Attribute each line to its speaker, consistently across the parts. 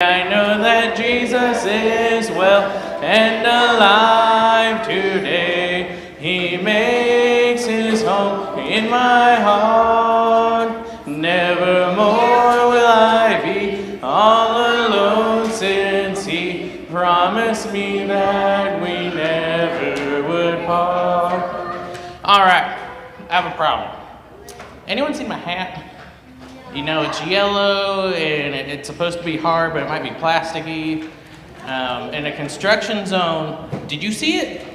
Speaker 1: I know that Jesus is well and alive today. He makes his home in my heart. Nevermore will I be all alone, since he promised me that we never would part. All right, I have a problem. Anyone seen my hat? You know, it's yellow and it's supposed to be hard, but it might be plasticky. In a construction zone, did you see it?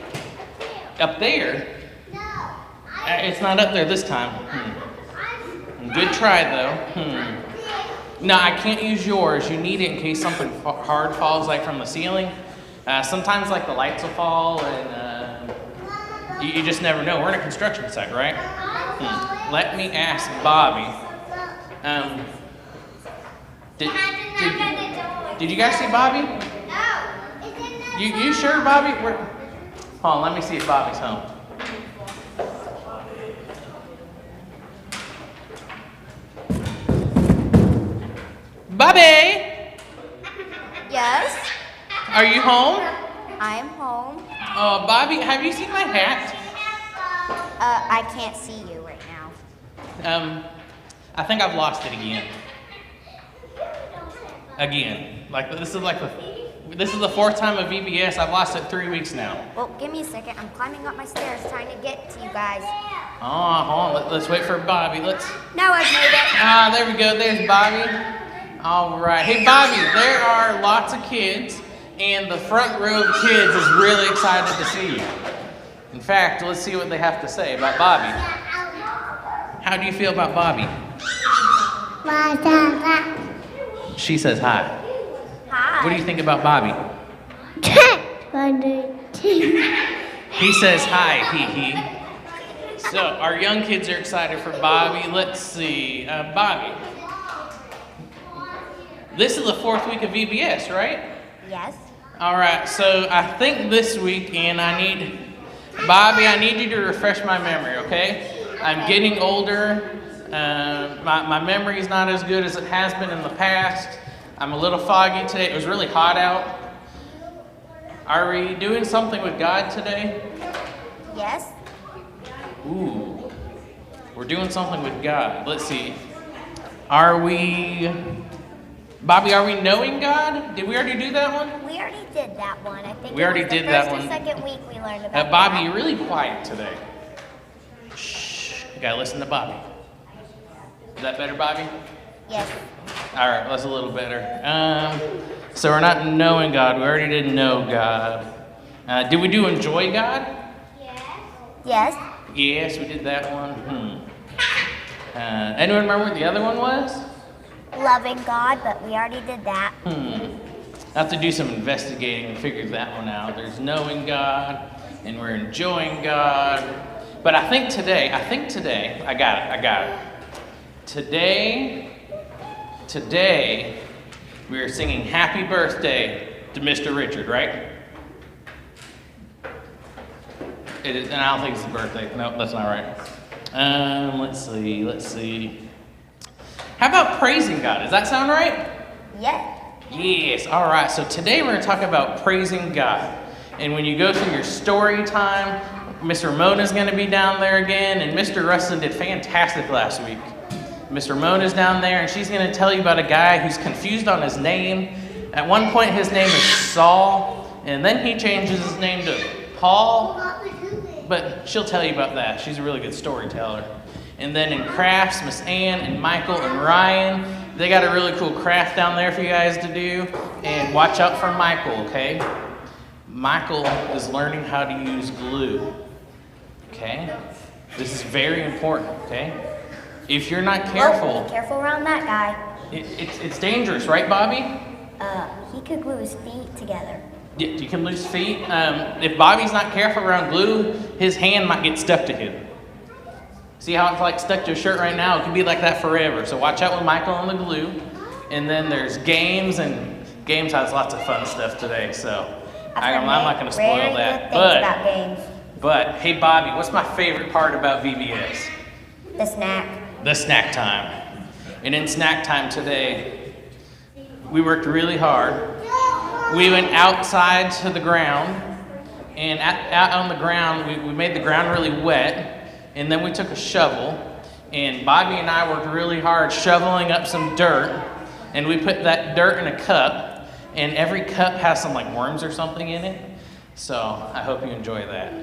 Speaker 1: Up there? It's not up there this time. Good try, though. No, I can't use yours. You need it in case something hard falls, like from the ceiling. Sometimes, like, the lights will fall, and you just never know. We're in a construction site, right? Let me ask Bobby. Did you guys see Bobby? No. You sure, Bobby? Hold on, let me see if Bobby's home. Bobby!
Speaker 2: Yes?
Speaker 1: Are you home?
Speaker 2: I am home.
Speaker 1: Bobby, have you seen my hat?
Speaker 2: I can't see you right now.
Speaker 1: I think I've lost it again. Like this is the fourth time of VBS. I've lost it 3 weeks now.
Speaker 2: Well, give me a second. I'm climbing up my stairs trying to get to you guys.
Speaker 1: Hold on. Let's wait for Bobby.
Speaker 2: No, I've made it.
Speaker 1: There we go. There's Bobby. All right. Hey, Bobby, there are lots of kids, and the front row of kids is really excited to see you. In fact, let's see what they have to say about Bobby. How do you feel about Bobby? She says hi.
Speaker 2: Hi.
Speaker 1: What do you think about Bobby? He says hi, hee. So our young kids are excited for Bobby. Let's see, Bobby. This is the fourth week of VBS, right?
Speaker 2: Yes.
Speaker 1: All right, so I think this weekend Bobby, I need you to refresh my memory, okay? I'm getting older. My memory is not as good as it has been in the past. I'm a little foggy today. It was really hot out. Are we doing something with God today?
Speaker 2: Yes.
Speaker 1: Ooh, we're doing something with God. Let's see. Bobby, are we knowing God? Did we already do that one?
Speaker 2: We already did that one. I think
Speaker 1: we already did that one.
Speaker 2: The first or second week we learned about
Speaker 1: Bobby,
Speaker 2: that.
Speaker 1: you're really quiet today. Shh. You gotta listen to Bobby. Is that better, Bobby?
Speaker 2: Yes.
Speaker 1: All right, that's a little better. So we're not knowing God. We already didn't know God. Did we do enjoy God?
Speaker 2: Yes.
Speaker 1: Yes, we did that one. Anyone remember what the other one was?
Speaker 2: Loving God, but we already did that.
Speaker 1: I have to do some investigating and figure that one out. There's knowing God, and we're enjoying God. But I think today, I got it. Today, we are singing Happy Birthday to Mr. Richard, right? It is, and I don't think it's his birthday. No, that's not right. Let's see. How about praising God? Does that sound right?
Speaker 2: Yes.
Speaker 1: Yes. All right. So today we're going to talk about praising God. And when you go through your story time, Miss Ramona's going to be down there again, and Mr. Rustin did fantastic last week. Miss Ramona's down there, and she's going to tell you about a guy who's confused on his name. At one point, his name is Saul, and then he changes his name to Paul. But she'll tell you about that. She's a really good storyteller. And then in crafts, Miss Ann and Michael and Ryan, they got a really cool craft down there for you guys to do. And watch out for Michael, okay? Michael is learning how to use glue, okay? This is very important, okay? If you're not careful...
Speaker 2: Be careful around that guy.
Speaker 1: It's dangerous, right, Bobby?
Speaker 2: He could glue his feet together.
Speaker 1: Yeah, you can lose feet. If Bobby's not careful around glue, his hand might get stuck to him. See how it's like stuck to a shirt right now? It can be like that forever. So watch out with Michael on the glue. And then there's games, and games has lots of fun stuff today. So I'm not going to spoil that.
Speaker 2: About games.
Speaker 1: But hey, Bobby, what's my favorite part about VBS?
Speaker 2: The snack.
Speaker 1: The snack time. And in snack time today, we worked really hard. We went outside to the ground, and out on the ground, we made the ground really wet, and then we took a shovel, and Bobby and I worked really hard shoveling up some dirt, and we put that dirt in a cup, and every cup has some like worms or something in it, so I hope you enjoy that.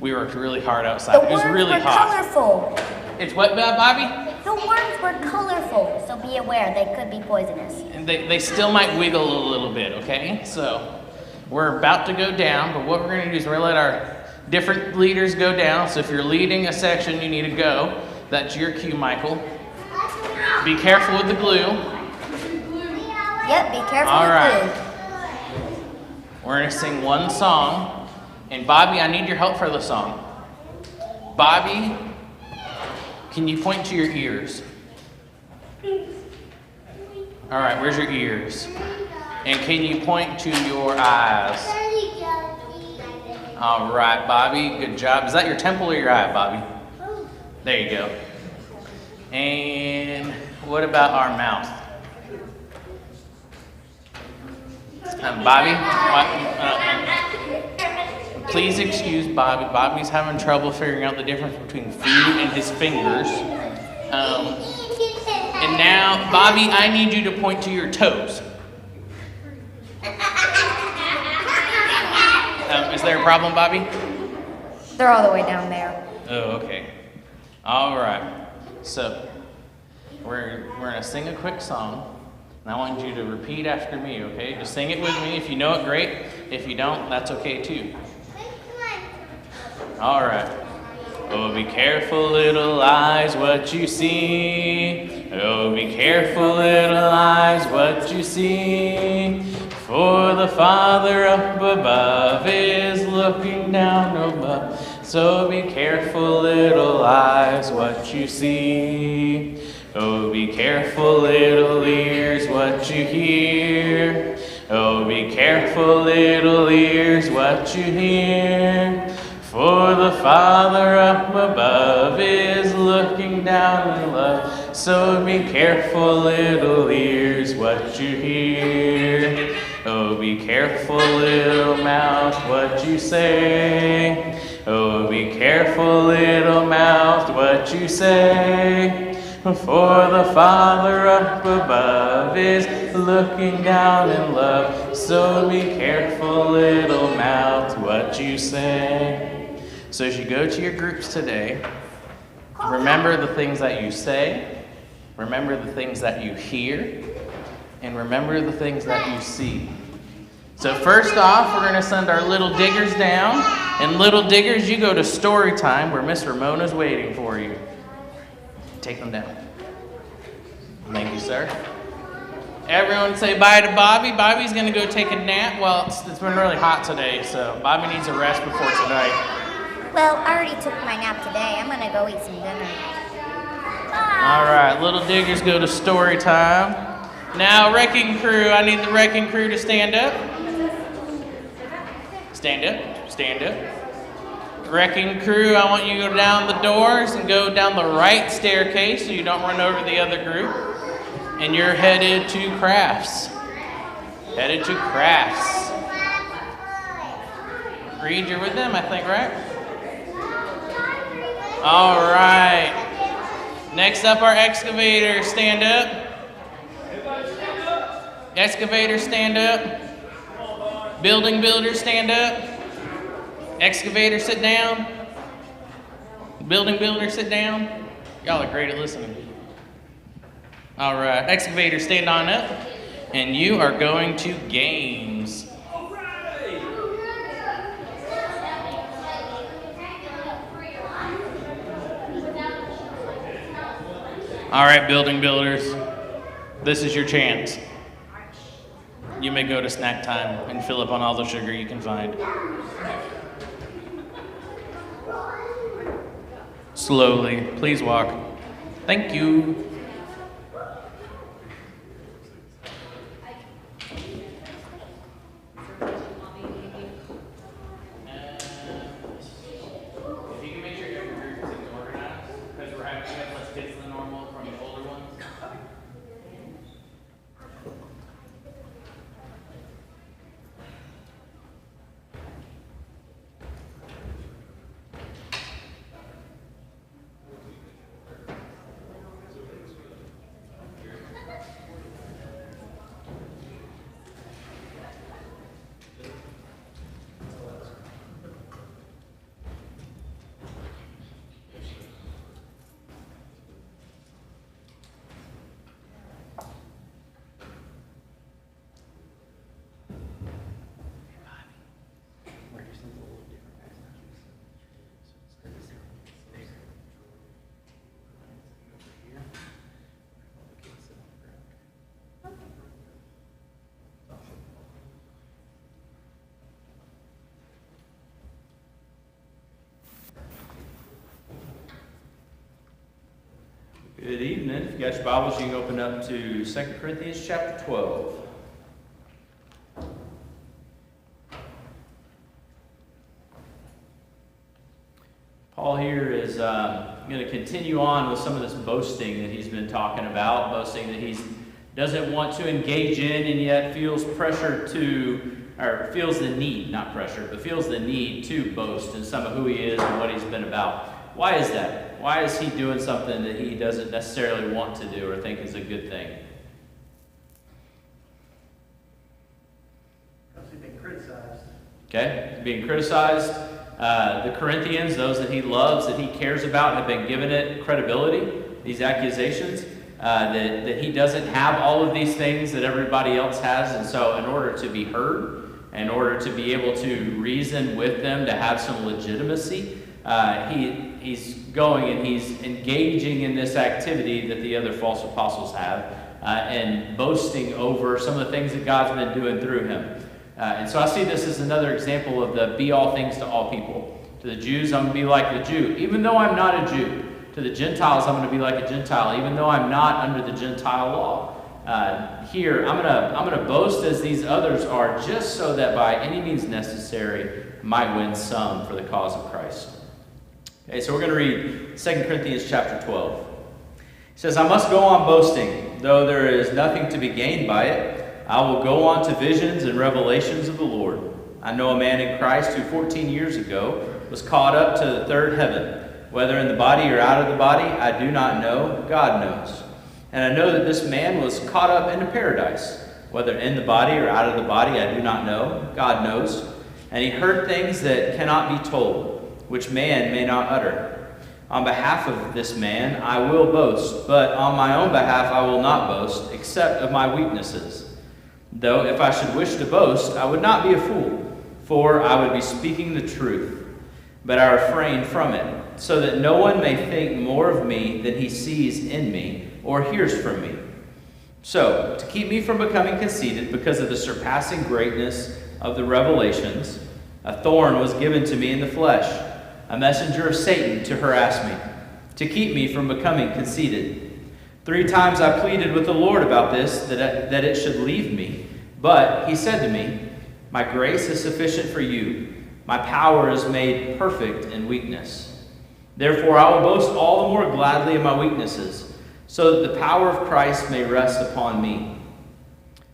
Speaker 1: We worked really hard outside. It was really hot.
Speaker 2: Colorful.
Speaker 1: It's what, Bobby?
Speaker 2: The worms were colorful, so be aware they could be poisonous.
Speaker 1: And they still might wiggle a little bit, okay? So we're about to go down, but what we're going to do is we're going to let our different leaders go down. So if you're leading a section, you need to go. That's your cue, Michael. Be careful with the glue.
Speaker 2: Yep, be careful
Speaker 1: All
Speaker 2: with
Speaker 1: right.
Speaker 2: glue.
Speaker 1: We're going to sing one song. And Bobby, I need your help for the song. Bobby, can you point to your ears? All right, where's your ears? And can you point to your eyes? All right, Bobby, good job. Is that your temple or your eye, Bobby? There you go. And what about our mouth? Bobby, please excuse Bobby. Bobby's having trouble figuring out the difference between food and his fingers. And now, Bobby, I need you to point to your toes. Is there a problem, Bobby?
Speaker 2: They're all the way down there.
Speaker 1: Oh, okay. All right. So, we're going to sing a quick song. And I want you to repeat after me, okay? Just sing it with me. If you know it, great. If you don't, that's okay too. All right. Oh, be careful, little eyes, what you see. Oh, be careful, little eyes, what you see. For the Father up above is looking down above. So be careful, little eyes, what you see. Oh, be careful, little ears, what you hear. Oh, be careful, little ears, what you hear. For the Father up above is looking down in love. So be careful, little ears, what you hear. Oh, be careful, little mouth, what you say. Oh, be careful, little mouth, what you say. For the Father up above is looking down in love. So be careful, little mouth, what you say. So as you go to your groups today, remember the things that you say, remember the things that you hear, and remember the things that you see. So first off, we're going to send our little diggers down. And little diggers, you go to story time where Miss Ramona's waiting for you. Take them down. Thank you, sir. Everyone say bye to Bobby. Bobby's going to go take a nap. Well, it's been really hot today, so Bobby needs a rest before tonight.
Speaker 2: Well, I already took my nap today. I'm gonna go eat some dinner. Bye.
Speaker 1: All right, little diggers go to story time. Now, wrecking crew, I need the wrecking crew to stand up. Stand up, stand up. Wrecking crew, I want you to go down the doors and go down the right staircase so you don't run over the other group. And you're headed to crafts. Headed to crafts. Reed, you're with them, I think, right? All right. Next up, our excavator. Stand up. Excavator, stand up. Building builders, stand up. Excavator, sit down. Building builder, sit down. Y'all are great at listening. All right. Excavator, stand on up. And you are going to games. All right, building builders, this is your chance. You may go to snack time and fill up on all the sugar you can find. Slowly, please walk. Thank you.
Speaker 3: Good evening. If you got your Bibles, you can open up to 2 Corinthians chapter 12. Paul here is going to continue on with some of this boasting that he's been talking about, boasting that he doesn't want to engage in and yet feels pressure to, or feels the need, not pressure, but feels the need to boast in some of who he is and what he's been about. Why is that? Why is he doing something that he doesn't necessarily want to do or think is a good thing?
Speaker 4: Because he's been criticized.
Speaker 3: Okay, being criticized. The Corinthians, those that he loves, that he cares about, have been given it credibility, these accusations, that he doesn't have all of these things that everybody else has. And so in order to be heard, in order to be able to reason with them, to have some legitimacy, he's going and he's engaging in this activity that the other false apostles have, and boasting over some of the things that God's been doing through him. And so I see this as another example of the be all things to all people. To the Jews, I'm going to be like the Jew, even though I'm not a Jew. To the Gentiles, I'm going to be like a Gentile, even though I'm not under the Gentile law. Here, I'm going to boast as these others are, just so that by any means necessary, I might win some for the cause of Christ. Okay, so we're going to read 2 Corinthians chapter 12. It says, I must go on boasting, though there is nothing to be gained by it. I will go on to visions and revelations of the Lord. I know a man in Christ who 14 years ago was caught up to the third heaven. Whether in the body or out of the body, I do not know. God knows. And I know that this man was caught up into paradise. Whether in the body or out of the body, I do not know. God knows. And he heard things that cannot be told, which man may not utter. On behalf of this man, I will boast, but on my own behalf I will not boast, except of my weaknesses. Though if I should wish to boast, I would not be a fool, for I would be speaking the truth. But I refrain from it, so that no one may think more of me than he sees in me or hears from me. So, to keep me from becoming conceited because of the surpassing greatness of the revelations, a thorn was given to me in the flesh, a messenger of Satan to harass me, to keep me from becoming conceited. 3 times I pleaded with the Lord about this, that it should leave me. But he said to me, my grace is sufficient for you. My power is made perfect in weakness. Therefore I will boast all the more gladly of my weaknesses, so that the power of Christ may rest upon me.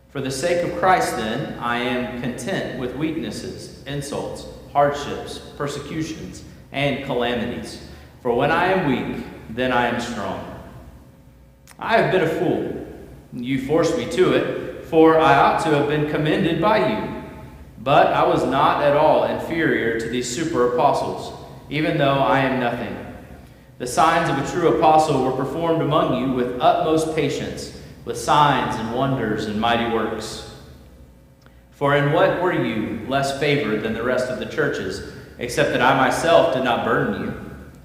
Speaker 3: For the sake of Christ, then, I am content with weaknesses, insults, hardships, persecutions, and calamities. For when I am weak, then I am strong. I have been a fool. You forced me to it, for I ought to have been commended by you. But I was not at all inferior to these super apostles, even though I am nothing. The signs of a true apostle were performed among you with utmost patience, with signs and wonders and mighty works. For in what were you less favored than the rest of the churches, except that I myself did not burden you?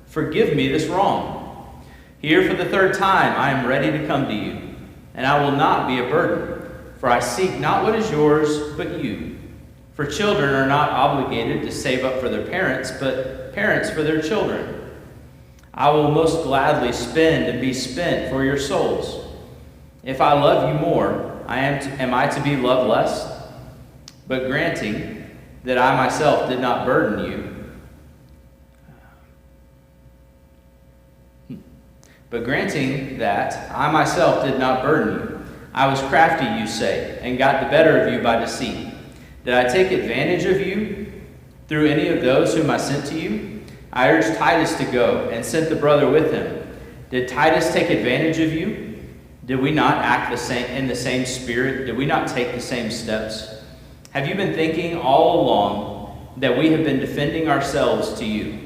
Speaker 3: Forgive me this wrong. Here for the 3rd time I am ready to come to you, and I will not be a burden, for I seek not what is yours, but you. For children are not obligated to save up for their parents, but parents for their children. I will most gladly spend and be spent for your souls. If I love you more, am I to be loved less? But granting that I myself did not burden you, I was crafty, you say, and got the better of you by deceit. Did I take advantage of you through any of those whom I sent to you? I urged Titus to go and sent the brother with him. Did Titus take advantage of you? Did we not act in the same spirit? Did we not take the same steps? Have you been thinking all along that we have been defending ourselves to you?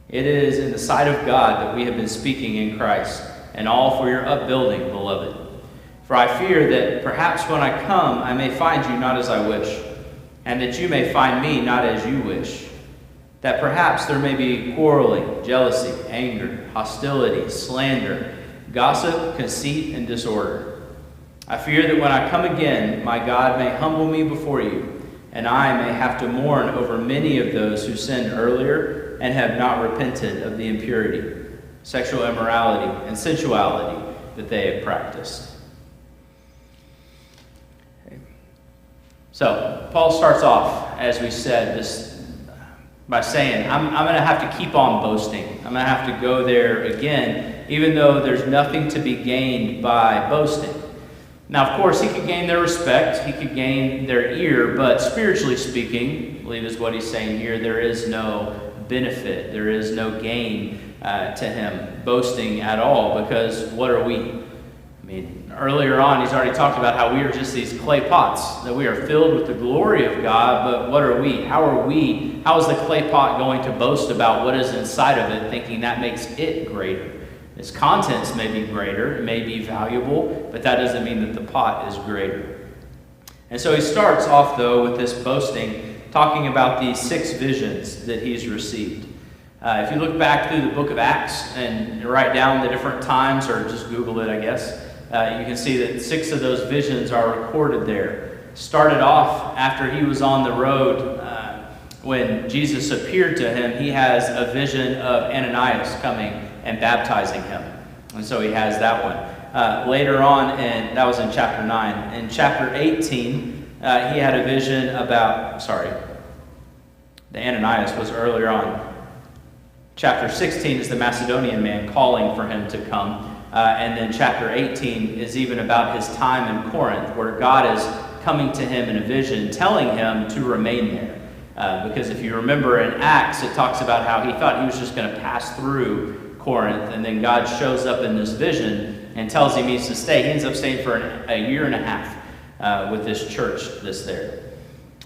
Speaker 3: It is in the sight of God that we have been speaking in Christ, and all for your upbuilding, beloved. For I fear that perhaps when I come, I may find you not as I wish, and that you may find me not as you wish. That perhaps there may be quarreling, jealousy, anger, hostility, slander, gossip, conceit, and disorder. I fear that when I come again, my God may humble me before you, and I may have to mourn over many of those who sinned earlier and have not repented of the impurity. sexual immorality, and sensuality that they had practiced. So, Paul starts off, as we said, by saying, I'm going to have to keep on boasting. I'm going to have to go there again, even though there's nothing to be gained by boasting. Now, of course, he could gain their respect, he could gain their ear, but spiritually speaking, I believe is what he's saying here, there is no benefit, there is no gain to him boasting at all, because what are we? I mean, earlier on, he's already talked about how we are just these clay pots, that we are filled with the glory of God, but what are we? How is the clay pot going to boast about what is inside of it, thinking that makes it greater? Its contents may be greater, it may be valuable, but that doesn't mean that the pot is greater. And so he starts off, though, with this boasting, talking about these 6 visions that he's received. If you look back through the book of Acts and write down the different times, or just Google it, I guess, you can see that 6 of those visions are recorded there. Started off after he was on the road when Jesus appeared to him. He has a vision of Ananias coming and baptizing him. And so he has that one. Later on, and that was in chapter 9. In chapter 18, he had a vision about, the Ananias was earlier on. Chapter 16 is the Macedonian man calling for him to come. And then chapter 18 is even about his time in Corinth, where God is coming to him in a vision, telling him to remain there. Because if you remember in Acts, it talks about how he thought he was just going to pass through Corinth, and then God shows up in this vision and tells him he needs to stay. He ends up staying for a year and a half with this church that's there.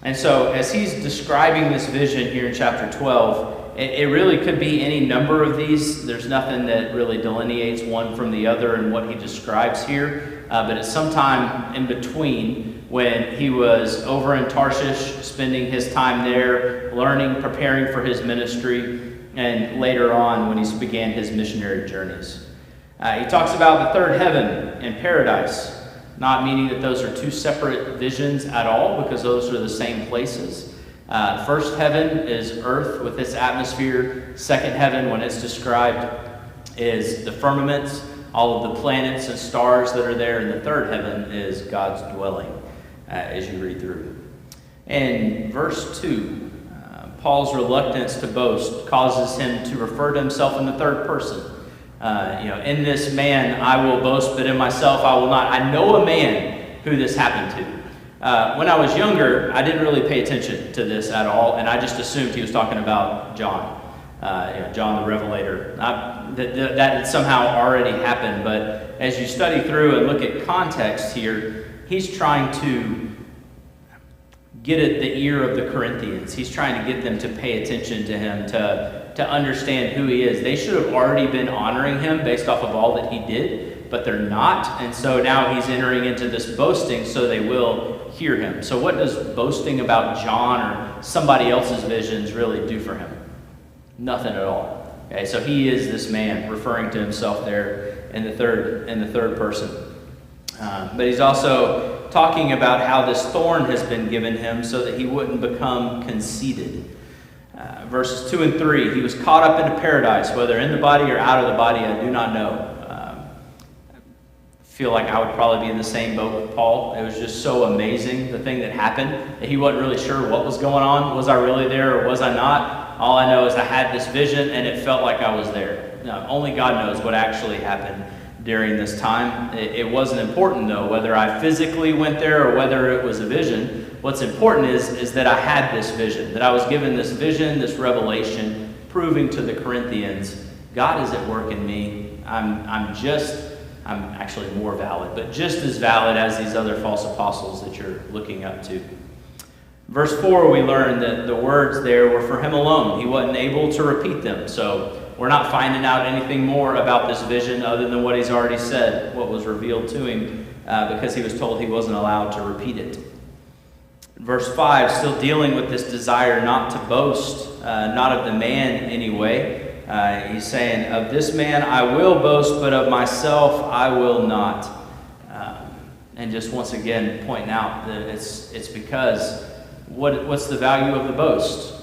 Speaker 3: And so as he's describing this vision here in chapter 12, it really could be any number of these. There's nothing that really delineates one from the other in what he describes here. But it's sometime in between when he was over in Tarshish, spending his time there, learning, preparing for his ministry, and later on when he began his missionary journeys. He talks about the third heaven and paradise, not meaning that those are 2 separate visions at all, because those are the same places. First heaven is earth with its atmosphere. Second heaven, when it's described, is the firmaments, all of the planets and stars that are there. And the third heaven is God's dwelling, as you read through. In verse 2, Paul's reluctance to boast causes him to refer to himself in the third person. In this man I will boast, but in myself I will not. I know a man who this happened to. When I was younger, I didn't really pay attention to this at all, and I just assumed he was talking about John, John the Revelator. That had somehow already happened, but as you study through and look at context here, he's trying to get at the ear of the Corinthians. He's trying to get them to pay attention to him, to understand who he is. They should have already been honoring him based off of all that he did, but they're not, and so now he's entering into this boasting so they will hear him. So what does boasting about John or somebody else's visions really do for him? Nothing at all. Okay, so he is this man, referring to himself there in the third person. But he's also talking about how this thorn has been given him so that he wouldn't become conceited. Verses 2 and 3, he was caught up into paradise, whether in the body or out of the body, I do not know. Feel like I would probably be in the same boat with Paul. It was just so amazing, the thing that happened, that he wasn't really sure what was going on. Was I really there or was I not? All I know is I had this vision and it felt like I was there. Now, only God knows what actually happened during this time. It wasn't important, though, whether I physically went there or whether it was a vision. What's important is that I had this vision, that I was given this vision, this revelation, proving to the Corinthians, God is at work in me. I'm actually more valid, but just as valid as these other false apostles that you're looking up to. Verse 4, we learn that the words there were for him alone. He wasn't able to repeat them. So we're not finding out anything more about this vision other than what he's already said, what was revealed to him, because he was told he wasn't allowed to repeat it. Verse 5, still dealing with this desire not to boast, not of the man anyway. He's saying, of this man I will boast, but of myself I will not. And just once again pointing out that it's because what's the value of the boast?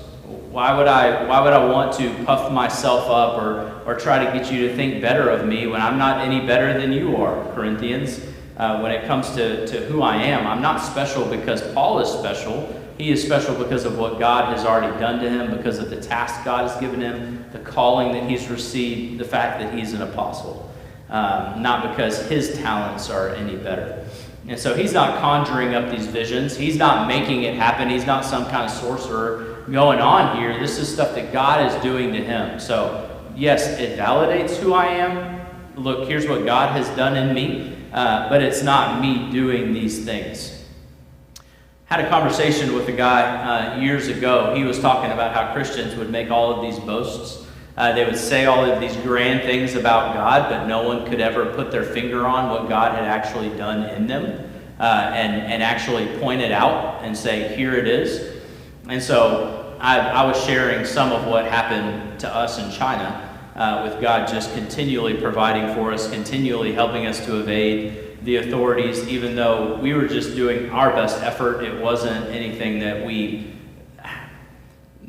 Speaker 3: Why would I want to puff myself up or try to get you to think better of me when I'm not any better than you are, Corinthians? When it comes to who I am, I'm not special because Paul is special. He is special because of what God has already done to him, because of the task God has given him, the calling that he's received, the fact that he's an apostle. Not because his talents are any better. And so he's not conjuring up these visions. He's not making it happen. He's not some kind of sorcerer going on here. This is stuff that God is doing to him. So yes, it validates who I am. Look, here's what God has done in me. But it's not me doing these things. Had a conversation with a guy years ago. He was talking about how Christians would make all of these boasts. They would say all of these grand things about God, but no one could ever put their finger on what God had actually done in them and actually point it out and say, here it is. And so I was sharing some of what happened to us in China with God just continually providing for us, continually helping us to evade the authorities, even though we were just doing our best effort. It wasn't anything that we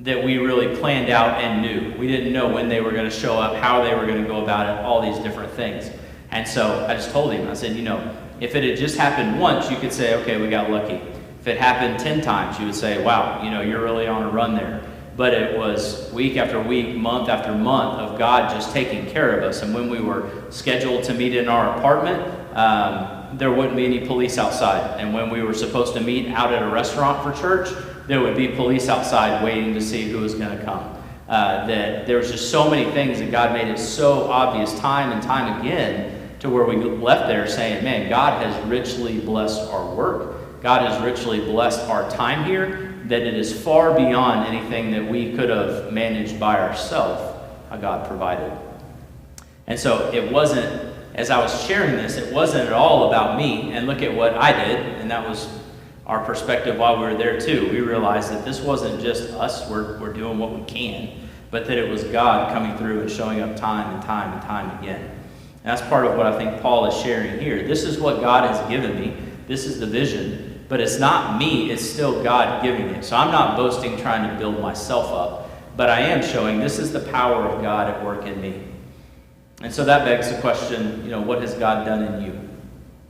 Speaker 3: really planned out and knew. We didn't know when they were going to show up, how they were going to go about it, all these different things. And so I just told him, I said, if it had just happened once, you could say, okay, we got lucky. If it happened 10 times, you would say, wow, you're really on a run there. But it was week after week, month after month of God just taking care of us. And when we were scheduled to meet in our apartment, there wouldn't be any police outside. And when we were supposed to meet out at a restaurant for church, there would be police outside waiting to see who was going to come. That there was just so many things that God made it so obvious time and time again to where we left there saying, man, God has richly blessed our work. God has richly blessed our time here, that it is far beyond anything that we could have managed by ourselves, how God provided. And so it wasn't, as I was sharing this, it wasn't at all about me, and look at what I did, and that was our perspective while we were there too. We realized that this wasn't just us, we're doing what we can, but that it was God coming through and showing up time and time and time again. And that's part of what I think Paul is sharing here. This is what God has given me. This is the vision, but it's not me, it's still God giving it. So I'm not boasting, trying to build myself up, but I am showing this is the power of God at work in me. And so that begs the question, what has God done in you?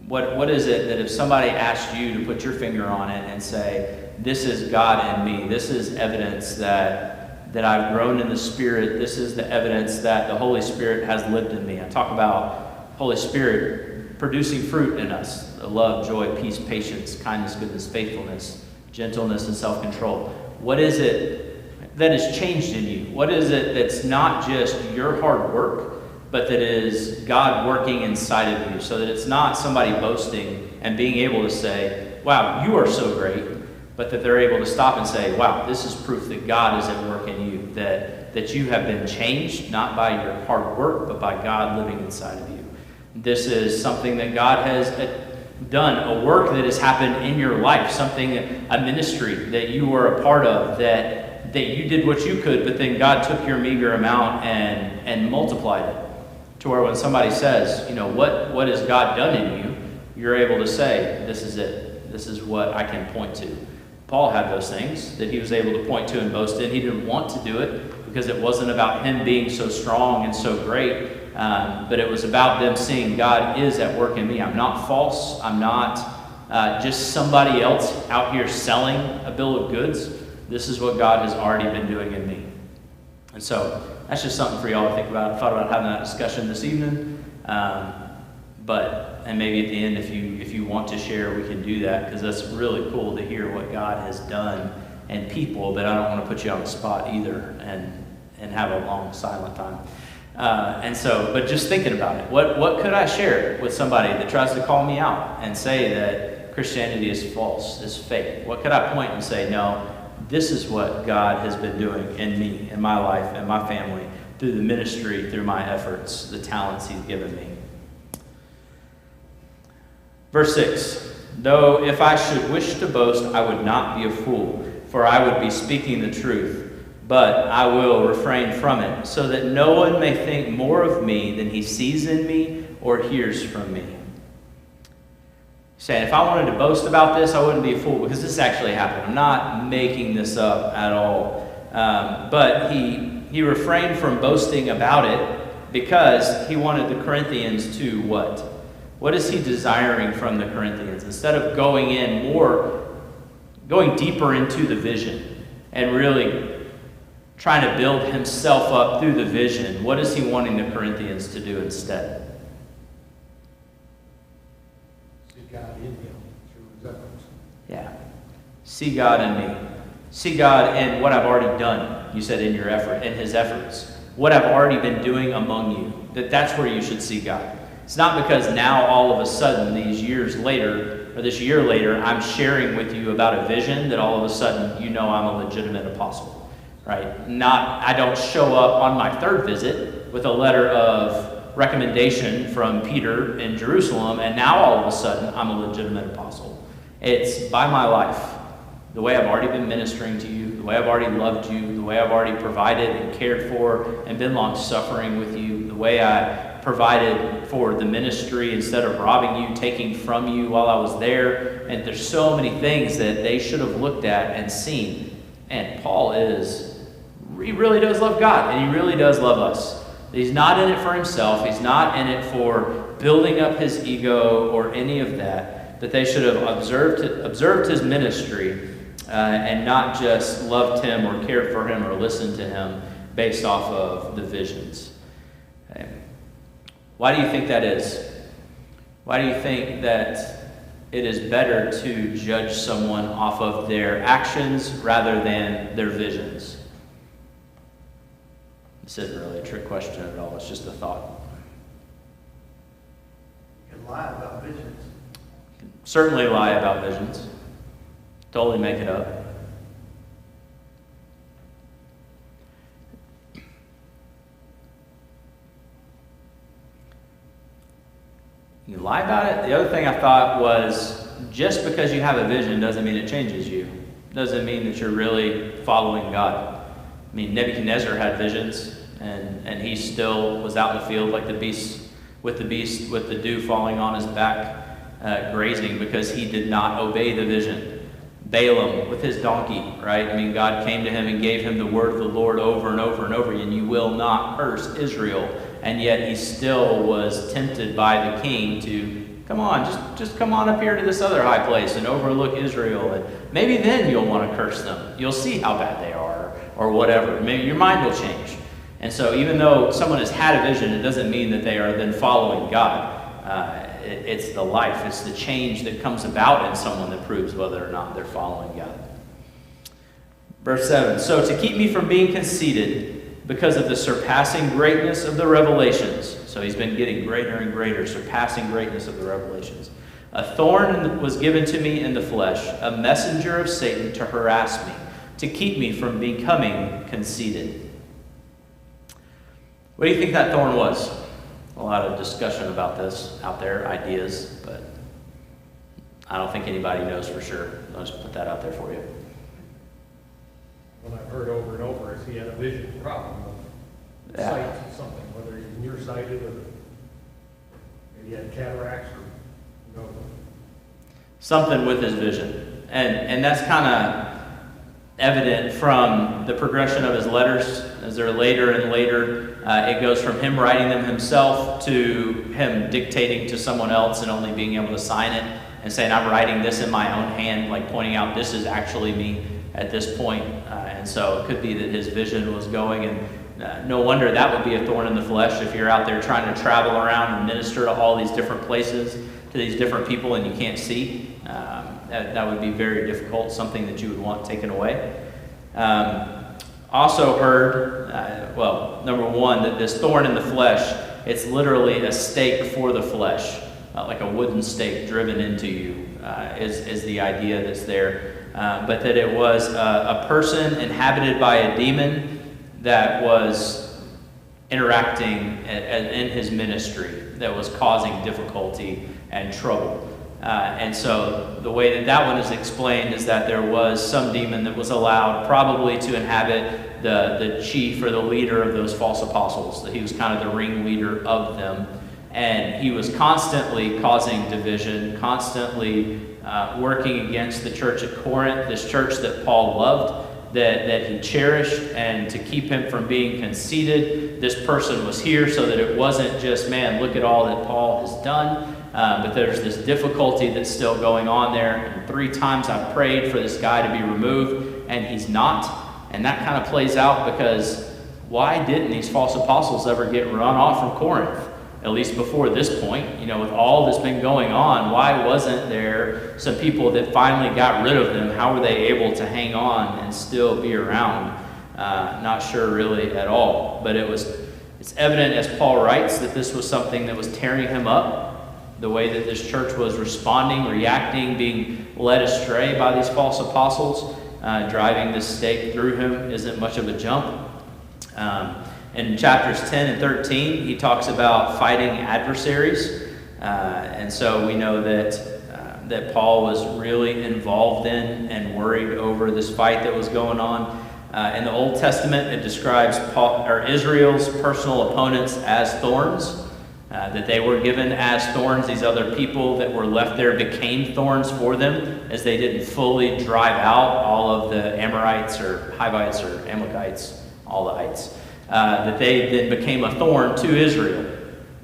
Speaker 3: What is it that if somebody asked you to put your finger on it and say, this is God in me, this is evidence that I've grown in the Spirit, this is the evidence that the Holy Spirit has lived in me. I talk about Holy Spirit producing fruit in us, love, joy, peace, patience, kindness, goodness, faithfulness, gentleness, and self-control. What is it that has changed in you? What is it that's not just your hard work, but that is God working inside of you, so that it's not somebody boasting and being able to say, wow, you are so great, but that they're able to stop and say, wow, this is proof that God is at work in you, that you have been changed, not by your hard work, but by God living inside of you. This is something that God has done, a work that has happened in your life, something, a ministry that you were a part of, that you did what you could, but then God took your meager amount and multiplied it. To where when somebody says, what has God done in you, you're able to say, this is it. This is what I can point to. Paul had those things that he was able to point to and boast in. He didn't want to do it because it wasn't about him being so strong and so great, but it was about them seeing God is at work in me. I'm not false. I'm not just somebody else out here selling a bill of goods. This is what God has already been doing in me. And so that's just something for y'all to think about. I thought about having that discussion this evening. And maybe at the end, if you want to share, we can do that, because that's really cool to hear what God has done and people, but I don't want to put you on the spot either and have a long silent time. But just thinking about it, what could I share with somebody that tries to call me out and say that Christianity is false, is fake? What could I point and say, no, this is what God has been doing in me, in my life, and my family, through the ministry, through my efforts, the talents he's given me. Verse 6, though if I should wish to boast, I would not be a fool, for I would be speaking the truth, but I will refrain from it, so that no one may think more of me than he sees in me or hears from me. Saying, if I wanted to boast about this, I wouldn't be a fool, because this actually happened. I'm not making this up at all. But he refrained from boasting about it because he wanted the Corinthians to what? What is he desiring from the Corinthians? Instead of going deeper into the vision and really trying to build himself up through the vision, what is he wanting the Corinthians to do instead?
Speaker 4: See God in him through his efforts.
Speaker 3: Yeah. See God in me. See God in what I've already done, you said, in your effort, in his efforts. What I've already been doing among you. That's where you should see God. It's not because now all of a sudden, these years later, or this year later, I'm sharing with you about a vision that all of a sudden you know I'm a legitimate apostle. Right? I don't show up on my third visit with a letter of recommendation from Peter in Jerusalem, and now all of a sudden I'm a legitimate apostle. It's by my life. The way I've already been ministering to you, the way I've already loved you, the way I've already provided and cared for and been long-suffering with you, the way I provided for the ministry instead of robbing you, taking from you while I was there. And there's so many things that they should have looked at and seen. And Paul he really does love God, and he really does love us. He's not in it for himself. He's not in it for building up his ego or any of that. That they should have observed his ministry and not just loved him or cared for him or listened to him based off of the visions. Okay. Why do you think that is? Why do you think that it is better to judge someone off of their actions rather than their visions? This isn't really a trick question at all. It's just a thought.
Speaker 4: You can lie about visions.
Speaker 3: Certainly lie about visions. Totally make it up. You lie about it. The other thing I thought was, just because you have a vision doesn't mean it changes you. Doesn't mean that you're really following God. I mean, Nebuchadnezzar had visions, and he still was out in the field like the beast, with the dew falling on his back, grazing, because he did not obey the vision. Balaam with his donkey, right? I mean, God came to him and gave him the word of the Lord over and over and over again. You will not curse Israel. And yet he still was tempted by the king to, come on, just come on up here to this other high place and overlook Israel. And maybe then you'll want to curse them. You'll see how bad they are or whatever. Maybe your mind will change. And so even though someone has had a vision, it doesn't mean that they are then following God. It's the life, it's the change that comes about in someone that proves whether or not they're following God. Verse 7, so to keep me from being conceited because of the surpassing greatness of the revelations. So he's been getting greater and greater, surpassing greatness of the revelations. A thorn was given to me in the flesh, a messenger of Satan to harass me, to keep me from becoming conceited. What do you think that thorn was? A lot of discussion about this out there, ideas, but I don't think anybody knows for sure. I'll just put that out there for you.
Speaker 4: What I've heard over and over is he had a vision problem of sight or something, whether he's nearsighted or maybe he had cataracts or
Speaker 3: something with his vision. And that's kind of evident from the progression of his letters as they're later and later. It goes from him writing them himself to him dictating to someone else and only being able to sign it and saying, I'm writing this in my own hand, like pointing out this is actually me at this point. And so it could be that his vision was going, and no wonder that would be a thorn in the flesh if you're out there trying to travel around and minister to all these different places, to these different people, and you can't see. That would be very difficult, something that you would want taken away. Also heard, number one, that this thorn in the flesh, it's literally a stake for the flesh, like a wooden stake driven into you, is the idea that's there. But that it was a person inhabited by a demon that was interacting in his ministry, that was causing difficulty and trouble. And so the way that one is explained is that there was some demon that was allowed probably to inhabit the chief or the leader of those false apostles, that he was kind of the ringleader of them. And he was constantly causing division, constantly working against the church at Corinth, this church that Paul loved, that he cherished, and to keep him from being conceited, this person was here so that it wasn't just, man, look at all that Paul has done, but there's this difficulty that's still going on there. And 3 times I've prayed for this guy to be removed, and he's not. And that kind of plays out because why didn't these false apostles ever get run off from Corinth? At least before this point, with all that's been going on, why wasn't there some people that finally got rid of them? How were they able to hang on and still be around? Not sure really at all. But it's evident as Paul writes that this was something that was tearing him up. The way that this church was responding, reacting, being led astray by these false apostles, driving this stake through him isn't much of a jump. In chapters 10 and 13, he talks about fighting adversaries. And so we know that Paul was really involved in and worried over this fight that was going on. In the Old Testament, it describes Israel's personal opponents as thorns, that they were given as thorns. These other people that were left there became thorns for them as they didn't fully drive out all of the Amorites or Hivites or Amalekites, all the ites. That they then became a thorn to Israel,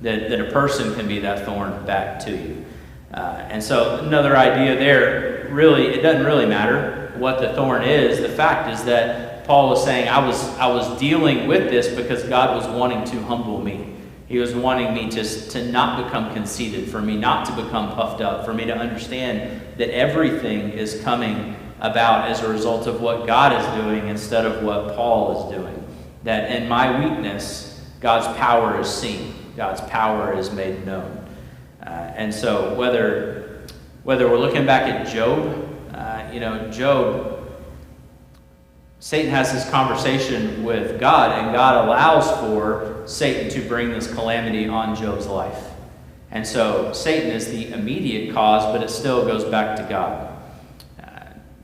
Speaker 3: that a person can be that thorn back to you. And so another idea there, really, it doesn't really matter what the thorn is. The fact is that Paul was saying, I was dealing with this because God was wanting to humble me. He was wanting me to not become conceited, for me not to become puffed up, for me to understand that everything is coming about as a result of what God is doing instead of what Paul is doing. That in my weakness, God's power is seen. God's power is made known. And so whether we're looking back at Job, Job, Satan has this conversation with God, and God allows for Satan to bring this calamity on Job's life. And so Satan is the immediate cause, but it still goes back to God.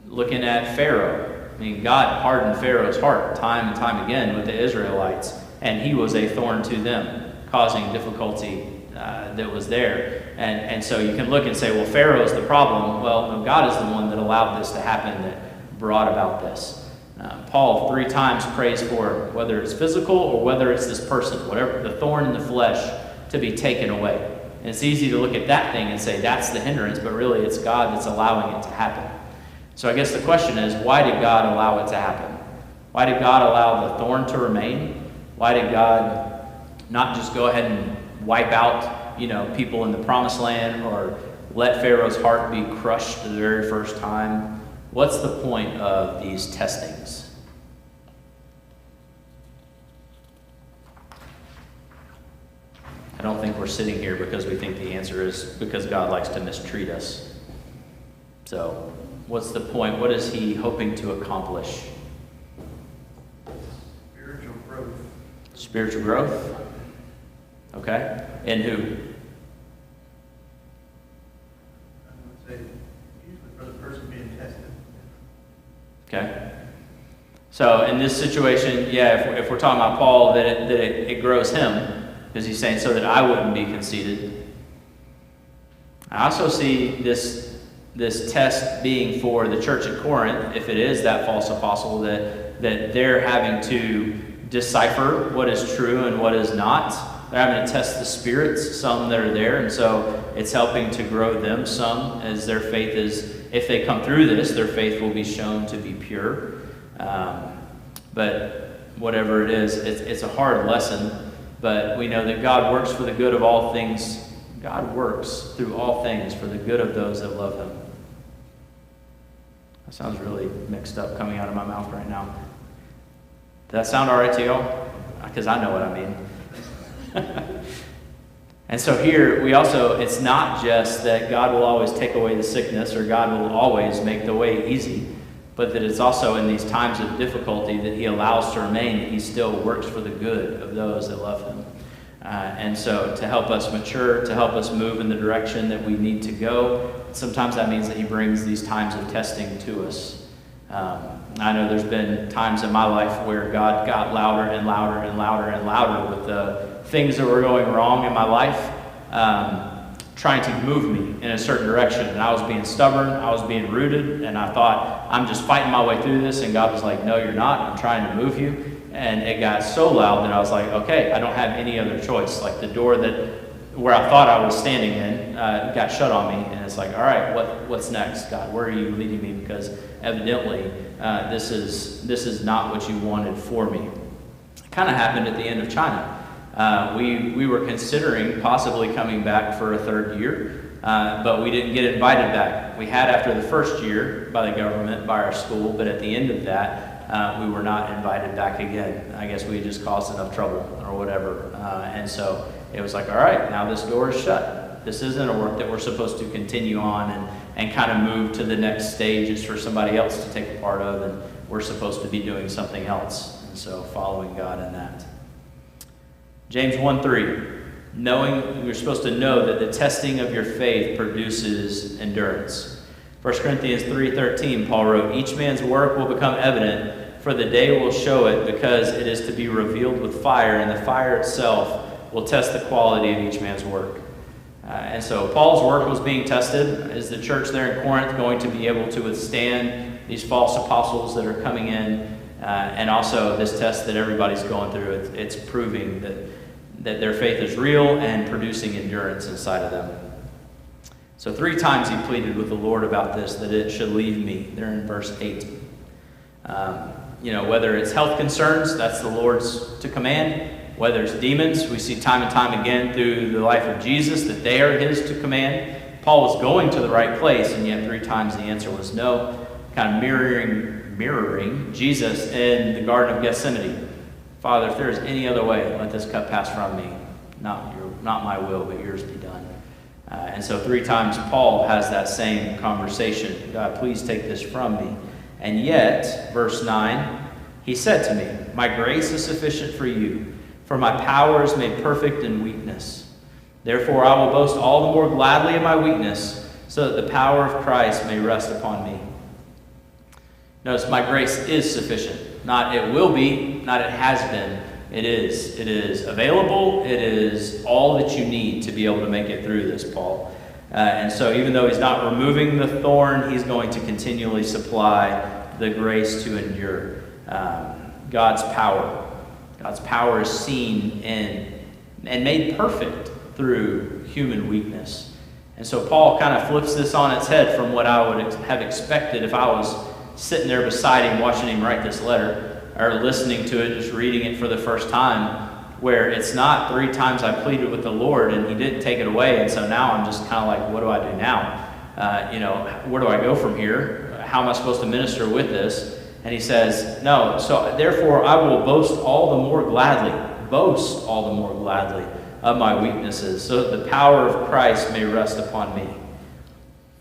Speaker 3: Looking at Pharaoh, God hardened Pharaoh's heart time and time again with the Israelites, and he was a thorn to them, causing difficulty that was there. And so you can look and say, well, Pharaoh's the problem. Well, no, God is the one that allowed this to happen, that brought about this. Paul 3 times prays for whether it's physical or whether it's this person, whatever, the thorn in the flesh, to be taken away. And it's easy to look at that thing and say that's the hindrance, but really it's God that's allowing it to happen. So I guess the question is, why did God allow it to happen? Why did God allow the thorn to remain? Why did God not just go ahead and wipe out, people in the promised land, or let Pharaoh's heart be crushed the very first time? What's the point of these testings? I don't think we're sitting here because we think the answer is because God likes to mistreat us. So, what's the point? What is he hoping to accomplish?
Speaker 4: Spiritual growth.
Speaker 3: Spiritual growth? Okay. In who?
Speaker 5: I would say usually for the person being tested.
Speaker 3: Okay. So in this situation, if we're talking about Paul, that it grows him, because he's saying so that I wouldn't be conceited. I also see this test being for the church at Corinth, if it is that false apostle, that they're having to decipher what is true and what is not. They're having to test the spirits, some that are there, and so it's helping to grow them some, as their faith is, if they come through this, their faith will be shown to be pure. But whatever it is, it's a hard lesson, but we know that God works for the good of all things. God works through all things for the good of those that love him. That sounds really mixed up coming out of my mouth right now. Does that sound all right to y'all? Because I know what I mean. And so here we also, it's not just that God will always take away the sickness or God will always make the way easy, but that it's also in these times of difficulty that he allows to remain, that he still works for the good of those that love him. And so to help us mature, to help us move in the direction that we need to go, sometimes that means that he brings these times of testing to us. I know there's been times in my life where God got louder and louder and louder and louder with the things that were going wrong in my life, trying to move me in a certain direction. And I was being stubborn, I was being rooted, and I thought, I'm just fighting my way through this. And God was like, no, you're not. I'm trying to move you. And it got so loud that I was like, okay, I don't have any other choice. Like the door where I thought I was standing in got shut on me. And it's like, all right, what's next, God? Where are you leading me? Because evidently this is not what you wanted for me. It kind of happened at the end of China. We were considering possibly coming back for a third year, but we didn't get invited back. We had after the first year by the government, by our school, but at the end of that, we were not invited back again. I guess we just caused enough trouble or whatever. And so it was like, all right, now this door is shut. This isn't a work that we're supposed to continue on and kind of move to the next stage. It's for somebody else to take a part of, and we're supposed to be doing something else. And so following God in that. James 1:3, we're supposed to know that the testing of your faith produces endurance. 1 Corinthians 3:13, Paul wrote, each man's work will become evident, for the day will show it, because it is to be revealed with fire, and the fire itself will test the quality of each man's work. And so Paul's work was being tested. Is the church there in Corinth going to be able to withstand these false apostles that are coming in? And also this test that everybody's going through, it's proving that their faith is real and producing endurance inside of them. So 3 times he pleaded with the Lord about this, that it should leave me. There in verse 8. Whether it's health concerns, that's the Lord's to command. Whether it's demons, we see time and time again through the life of Jesus that they are his to command. Paul was going to the right place, and yet 3 times the answer was no. Kind of mirroring Jesus in the Garden of Gethsemane. Father, if there is any other way, let this cup pass from me. Not my will, but yours be done. And so 3 times Paul has that same conversation. God, please take this from me. And yet, verse 9, he said to me, my grace is sufficient for you, for my power is made perfect in weakness. Therefore I will boast all the more gladly of my weakness, so that the power of Christ may rest upon me. Notice, my grace is sufficient. Not it will be, not it has been. It is. It is available. It is all that you need to be able to make it through this, Paul. And so even though he's not removing the thorn, he's going to continually supply the grace to endure. God's power. God's power is seen in and made perfect through human weakness. And so Paul kind of flips this on its head from what I would have expected if I was sitting there beside him watching him write this letter, or listening to it, just reading it for the first time, where it's not 3 times I pleaded with the Lord and he didn't take it away, and so now I'm just kind of like, what do I do now? Where do I go from here? How am I supposed to minister with this? And he says, no, so therefore I will boast all the more gladly of my weaknesses, so that the power of Christ may rest upon me.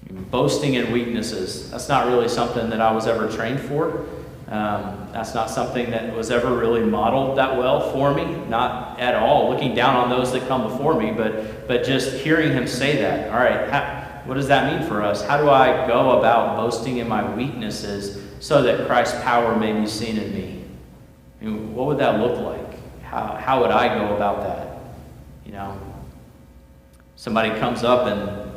Speaker 3: Boasting in weaknesses, that's not really something that I was ever trained for. That's not something that was ever really modeled that well for me, not at all. Looking down on those that come before me, but just hearing him say that. All right, what does that mean for us? How do I go about boasting in my weaknesses so that Christ's power may be seen in me? I mean, what would that look like? How would I go about that? Somebody comes up and,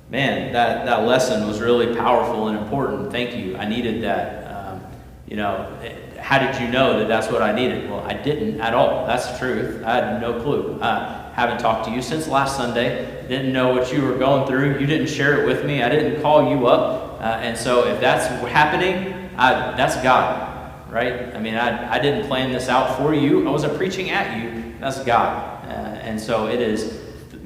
Speaker 3: man, that lesson was really powerful and important. Thank you. I needed that. How did you know that that's what I needed? Well, I didn't at all. That's the truth. I had no clue. Haven't talked to you since last Sunday. Didn't know what you were going through. You didn't share it with me. I didn't call you up. And so if that's happening, that's God, right? I mean, I didn't plan this out for you. I wasn't preaching at you. That's God. And so it is,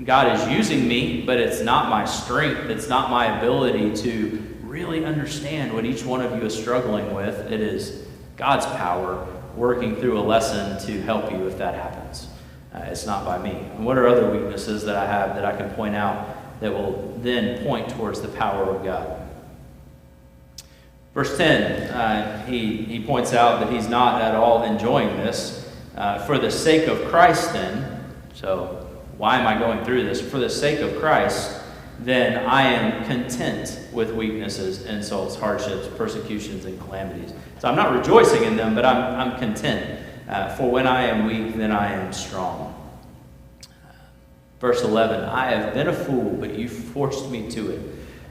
Speaker 3: God is using me, but it's not my strength. It's not my ability to really understand what each one of you is struggling with. It is God's power working through a lesson to help you if that happens. It's not by me. And what are other weaknesses that I have that I can point out that will then point towards the power of God? Verse 10, he points out that he's not at all enjoying this. For the sake of Christ then, so why am I going through this? For the sake of Christ, then I am content with weaknesses, insults, hardships, persecutions, and calamities. So I'm not rejoicing in them, but I'm content. For when I am weak, then I am strong. Verse 11, I have been a fool, but you forced me to it.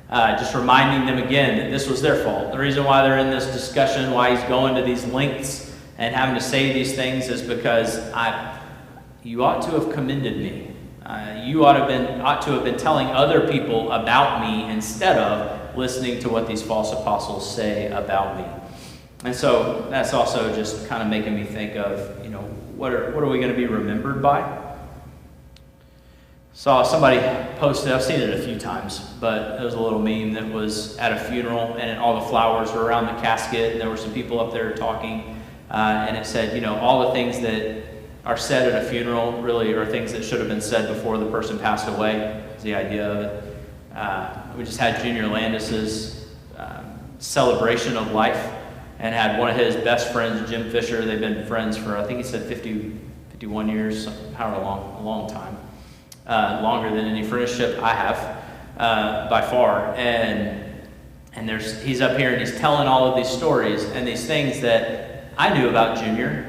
Speaker 3: Just reminding them again that this was their fault. The reason why they're in this discussion, why he's going to these lengths and having to say these things is because you ought to have commended me. You ought to have been telling other people about me instead of listening to what these false apostles say about me. And so that's also just kind of making me think of, what are we going to be remembered by? Saw somebody posted, I've seen it a few times, but there was a little meme that was at a funeral and all the flowers were around the casket and there were some people up there talking and it said, all the things that are said at a funeral really are things that should have been said before the person passed away, is the idea of it. We just had Junior Landis's celebration of life and had one of his best friends, Jim Fisher. They've been friends for, I think he said 51 years, however long, a long time. Longer than any friendship I have, by far. And he's up here and he's telling all of these stories and these things that I knew about Junior,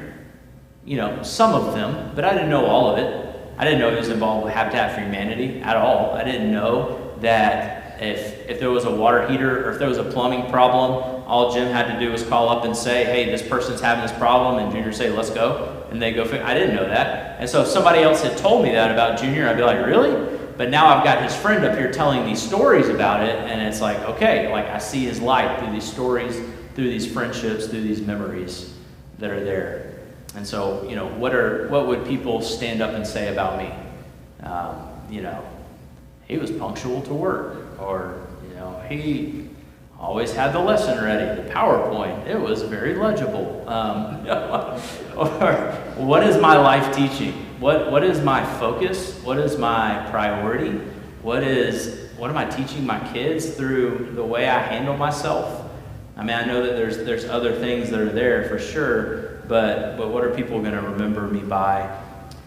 Speaker 3: some of them, but I didn't know all of it. I didn't know he was involved with Habitat for Humanity at all. I didn't know that if there was a water heater or if there was a plumbing problem, all Jim had to do was call up and say, hey, this person's having this problem, and Junior say, let's go. And they go, I didn't know that. And so if somebody else had told me that about Junior, I'd be like, really? But now I've got his friend up here telling these stories about it, and it's like, okay, like I see his life through these stories, through these friendships, through these memories that are there. And so, what would people stand up and say about me? He was punctual to work, or, he always had the lesson ready, the PowerPoint. It was very legible. Or what is my life teaching? What is my focus? What is my priority? What am I teaching my kids through the way I handle myself? I mean, I know that there's other things that are there for sure, but what are people going to remember me by?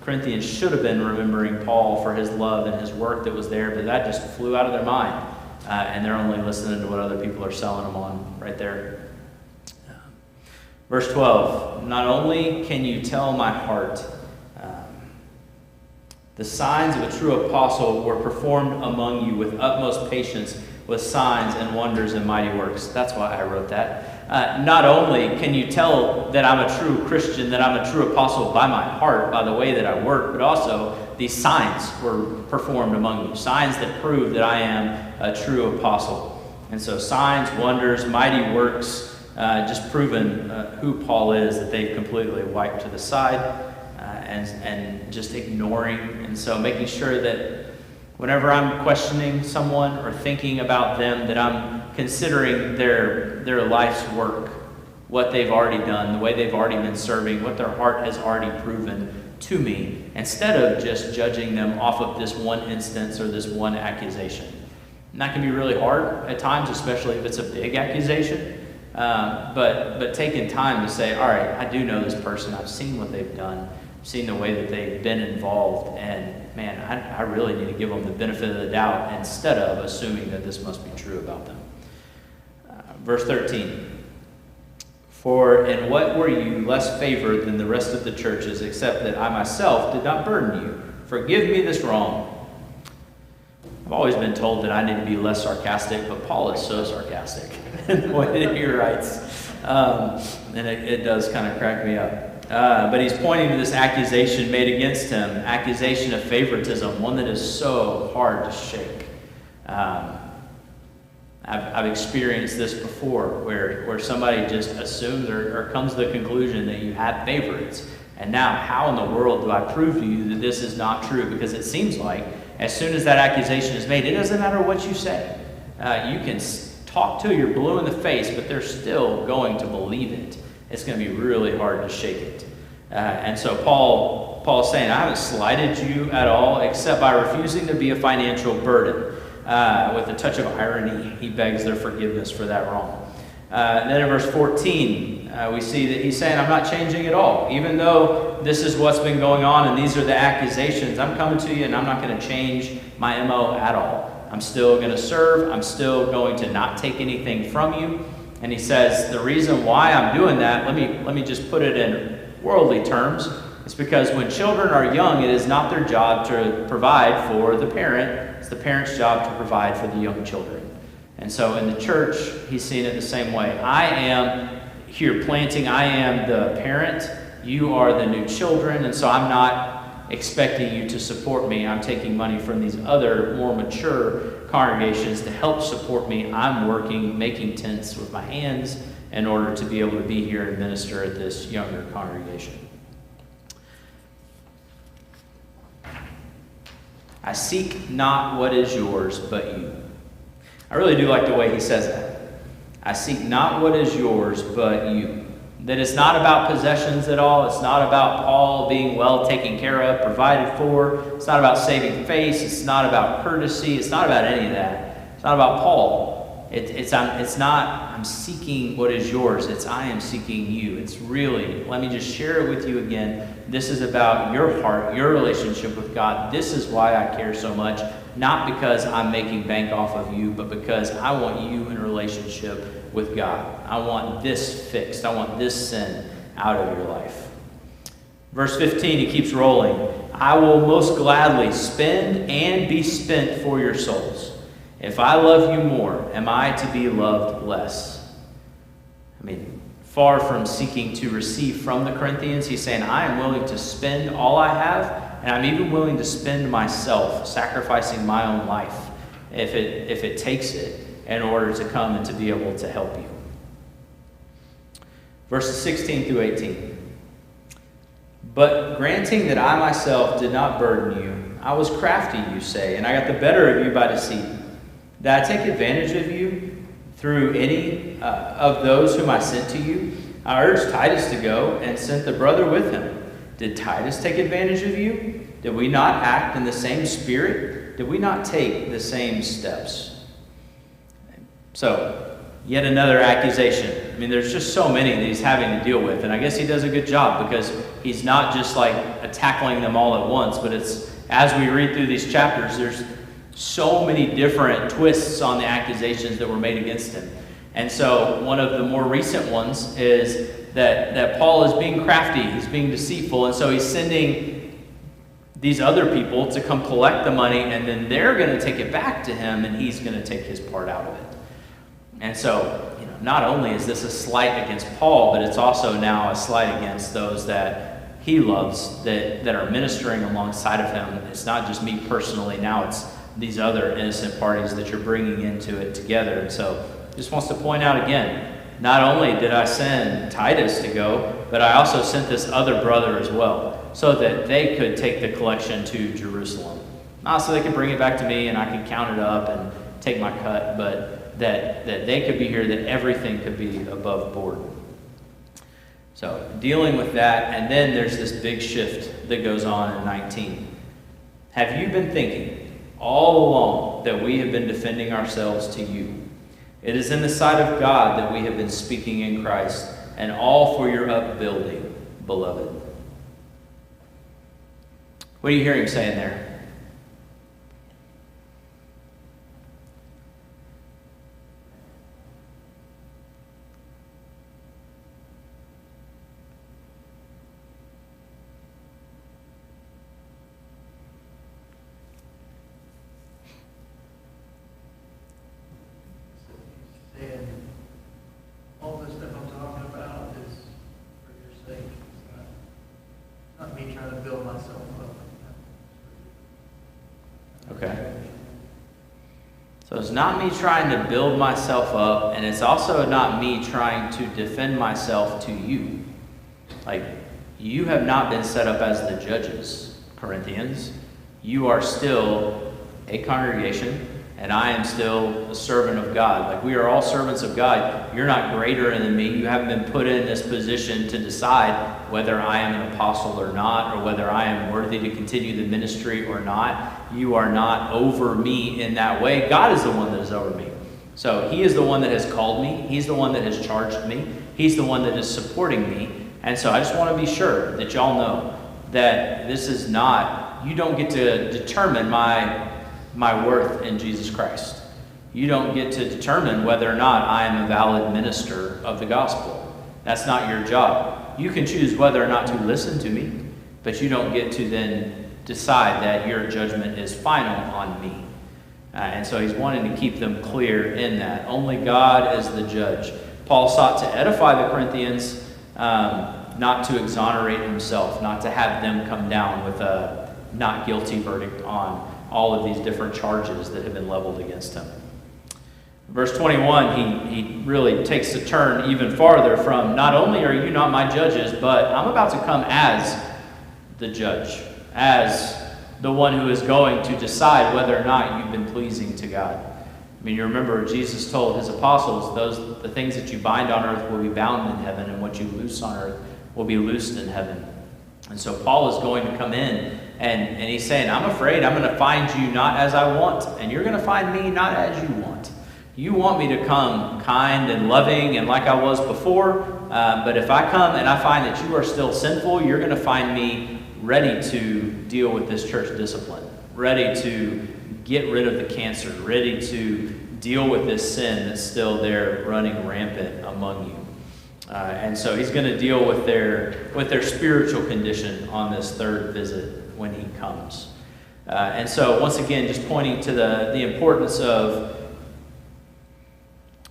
Speaker 3: Corinthians should have been remembering Paul for his love and his work that was there, but that just flew out of their mind. And they're only listening to what other people are selling them on right there. Verse 12, not only can you tell my heart, the signs of a true apostle were performed among you with utmost patience, with signs and wonders and mighty works. That's why I wrote that. Not only can you tell that I'm a true Christian, that I'm a true apostle by my heart, by the way that I work, but also these signs were performed among you. Signs that prove that I am a true apostle. And so signs, wonders, mighty works, just proving who Paul is, that they've completely wiped to the side and just ignoring. And so making sure that whenever I'm questioning someone or thinking about them, that I'm considering their life's work, what they've already done, the way they've already been serving, what their heart has already proven to me, instead of just judging them off of this one instance or this one accusation. And that can be really hard at times, especially if it's a big accusation. But taking time to say, all right, I do know this person. I've seen what they've done. I've seen the way that they've been involved. And man, I really need to give them the benefit of the doubt instead of assuming that this must be true about them. Verse 13. For in what were you less favored than the rest of the churches, except that I myself did not burden you? Forgive me this wrong. I've always been told that I need to be less sarcastic, but Paul is so sarcastic in the way that he writes. And it does kind of crack me up. But he's pointing to this accusation made against him, accusation of favoritism, one that is so hard to shake. I've experienced this before, where somebody just assumes or comes to the conclusion that you have favorites. And now, how in the world do I prove to you that this is not true? Because it seems like as soon as that accusation is made, it doesn't matter what you say. You can talk till you're blue in the face, but they're still going to believe it. It's going to be really hard to shake it. And so Paul is saying, I haven't slighted you at all, except by refusing to be a financial burden. With a touch of irony, he begs their forgiveness for that wrong. Then in verse 14, we see that he's saying, I'm not changing at all. Even though this is what's been going on and these are the accusations, I'm coming to you and I'm not going to change my MO at all. I'm still going to serve. I'm still going to not take anything from you. And he says, the reason why I'm doing that, let me just put it in worldly terms. It's because when children are young, it is not their job to provide for the parent. It's the parent's job to provide for the young children. And so in the church, he's seeing it the same way. I am here planting. I am the parent. You are the new children. And so I'm not expecting you to support me. I'm taking money from these other more mature congregations to help support me. I'm working, making tents with my hands in order to be able to be here and minister at this younger congregation. I seek not what is yours, but you. I really do like the way he says that. I seek not what is yours, but you. That it's not about possessions at all. It's not about Paul being well taken care of, provided for. It's not about saving face. It's not about courtesy. It's not about any of that. It's not about Paul. It's not, I'm seeking what is yours. It's I am seeking you. It's really, let me just share it with you again. This is about your heart, your relationship with God. This is why I care so much. Not because I'm making bank off of you, but because I want you in a relationship with God. I want this fixed. I want this sin out of your life. Verse 15, he keeps rolling. I will most gladly spend and be spent for your souls. If I love you more, am I to be loved less? I mean, far from seeking to receive from the Corinthians, he's saying, I am willing to spend all I have, and I'm even willing to spend myself, sacrificing my own life, if it takes it, in order to come and to be able to help you. Verses 16 through 18. But granting that I myself did not burden you, I was crafty, you say, and I got the better of you by deceit. Did I take advantage of you through any of those whom I sent to you? I urged Titus to go and sent the brother with him. Did Titus take advantage of you? Did we not act in the same spirit? Did we not take the same steps? So, yet another accusation. I mean, there's just so many that he's having to deal with, and I guess he does a good job because he's not just like tackling them all at once, but it's, as we read through these chapters, there's so many different twists on the accusations that were made against him. And so one of the more recent ones is that Paul is being crafty, he's being deceitful, and so he's sending these other people to come collect the money, and then they're going to take it back to him, and he's going to take his part out of it. And so, not only is this a slight against Paul, but it's also now a slight against those that he loves, that are ministering alongside of him. It's not just me personally, now it's these other innocent parties that you're bringing into it together. And so just wants to point out again, not only did I send Titus to go, but I also sent this other brother as well, so that they could take the collection to Jerusalem. Not so they could bring it back to me and I could count it up and take my cut, but that they could be here, that everything could be above board. So dealing with that, and then there's this big shift that goes on in 19. Have you been thinking all along that we have been defending ourselves to you? It is in the sight of God that we have been speaking in Christ, and all for your upbuilding, beloved. What are you hearing saying there?
Speaker 5: And all this stuff I'm talking about is for your sake. It's not me trying to build myself up.
Speaker 3: Okay. So it's not me trying to build myself up, and it's also not me trying to defend myself to you. Like, you have not been set up as the judges, Corinthians. You are still a congregation, and I am still a servant of God. Like, we are all servants of God. You're not greater than me. You haven't been put in this position to decide whether I am an apostle or not, or whether I am worthy to continue the ministry or not. You are not over me in that way. God is the one that is over me. So he is the one that has called me. He's the one that has charged me. He's the one that is supporting me. And so I just want to be sure that y'all know that this is not, you don't get to determine my worth in Jesus Christ. You don't get to determine whether or not I am a valid minister of the gospel. That's not your job. You can choose whether or not to listen to me. but you don't get to then decide that your judgment is final on me. And so he's wanting to keep them clear in that. Only God is the judge. Paul sought to edify the Corinthians, not to exonerate himself, not to have them come down with a not guilty verdict on all of these different charges that have been leveled against him. Verse 21, he really takes a turn even farther from, not only are you not my judges, but I'm about to come as the judge, as the one who is going to decide whether or not you've been pleasing to God. I mean, you remember Jesus told his apostles, the things that you bind on earth will be bound in heaven, and what you loose on earth will be loosed in heaven. And so Paul is going to come in, and he's saying, I'm afraid I'm going to find you not as I want, and you're going to find me not as you want. You want me to come kind and loving and like I was before, but if I come and I find that you are still sinful, you're going to find me ready to deal with this church discipline, ready to get rid of the cancer, ready to deal with this sin that's still there running rampant among you. And so he's going to deal with their spiritual condition on this third visit when he comes. And so once again, just pointing to the importance of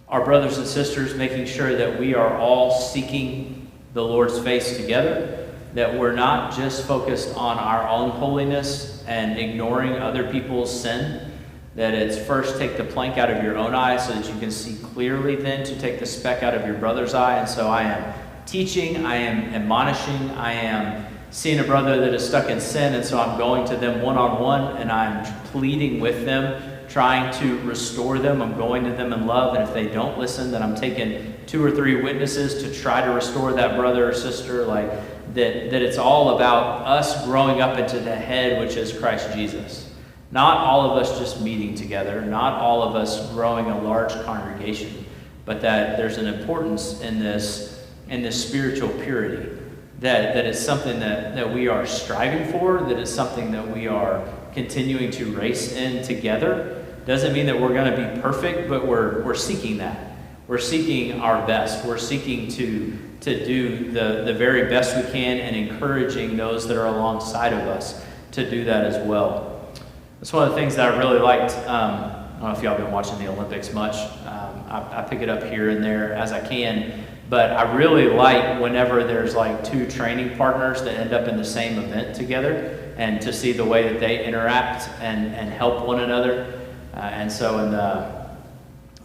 Speaker 3: our brothers and sisters making sure that we are all seeking the Lord's face together, that we're not just focused on our own holiness and ignoring other people's sin, that it's first take the plank out of your own eye so that you can see clearly then to take the speck out of your brother's eye. And so I am teaching, I am admonishing, I am seeing a brother that is stuck in sin, and so I'm going to them one-on-one and I'm pleading with them, trying to restore them. I'm going to them in love, and if they don't listen, then I'm taking 2 or 3 witnesses to try to restore that brother or sister. Like that it's all about us growing up into the head, which is Christ Jesus. Not all of us just meeting together, not all of us growing a large congregation, but that there's an importance in this spiritual purity, that it's something that we are striving for, that it's something that we are continuing to race in together. Doesn't mean that we're going to be perfect, but we're seeking that. We're seeking our best. We're seeking to do the very best we can, and encouraging those that are alongside of us to do that as well. That's one of the things that I really liked. I don't know if y'all been watching the Olympics much. I pick it up here and there as I can, but I really like whenever there's like 2 training partners that end up in the same event together, and to see the way that they interact and help one another. And so in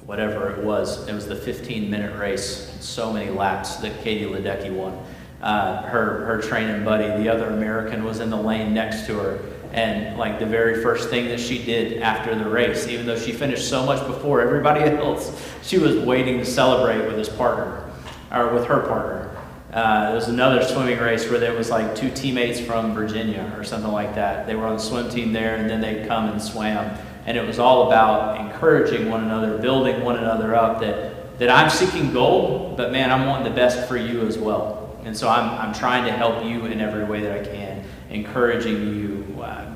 Speaker 3: whatever it was the 15-minute race, so many laps that Katie Ledecky won. Her training buddy, the other American, was in the lane next to her. And like the very first thing that she did after the race, even though she finished so much before everybody else, she was waiting to celebrate with his partner, or with her partner. There was another swimming race where there was like 2 teammates from Virginia or something like that. They were on the swim team there, and then they'd come and swam. And it was all about encouraging one another, building one another up, that I'm seeking gold, but man, I'm wanting the best for you as well. And so I'm trying to help you in every way that I can, encouraging you,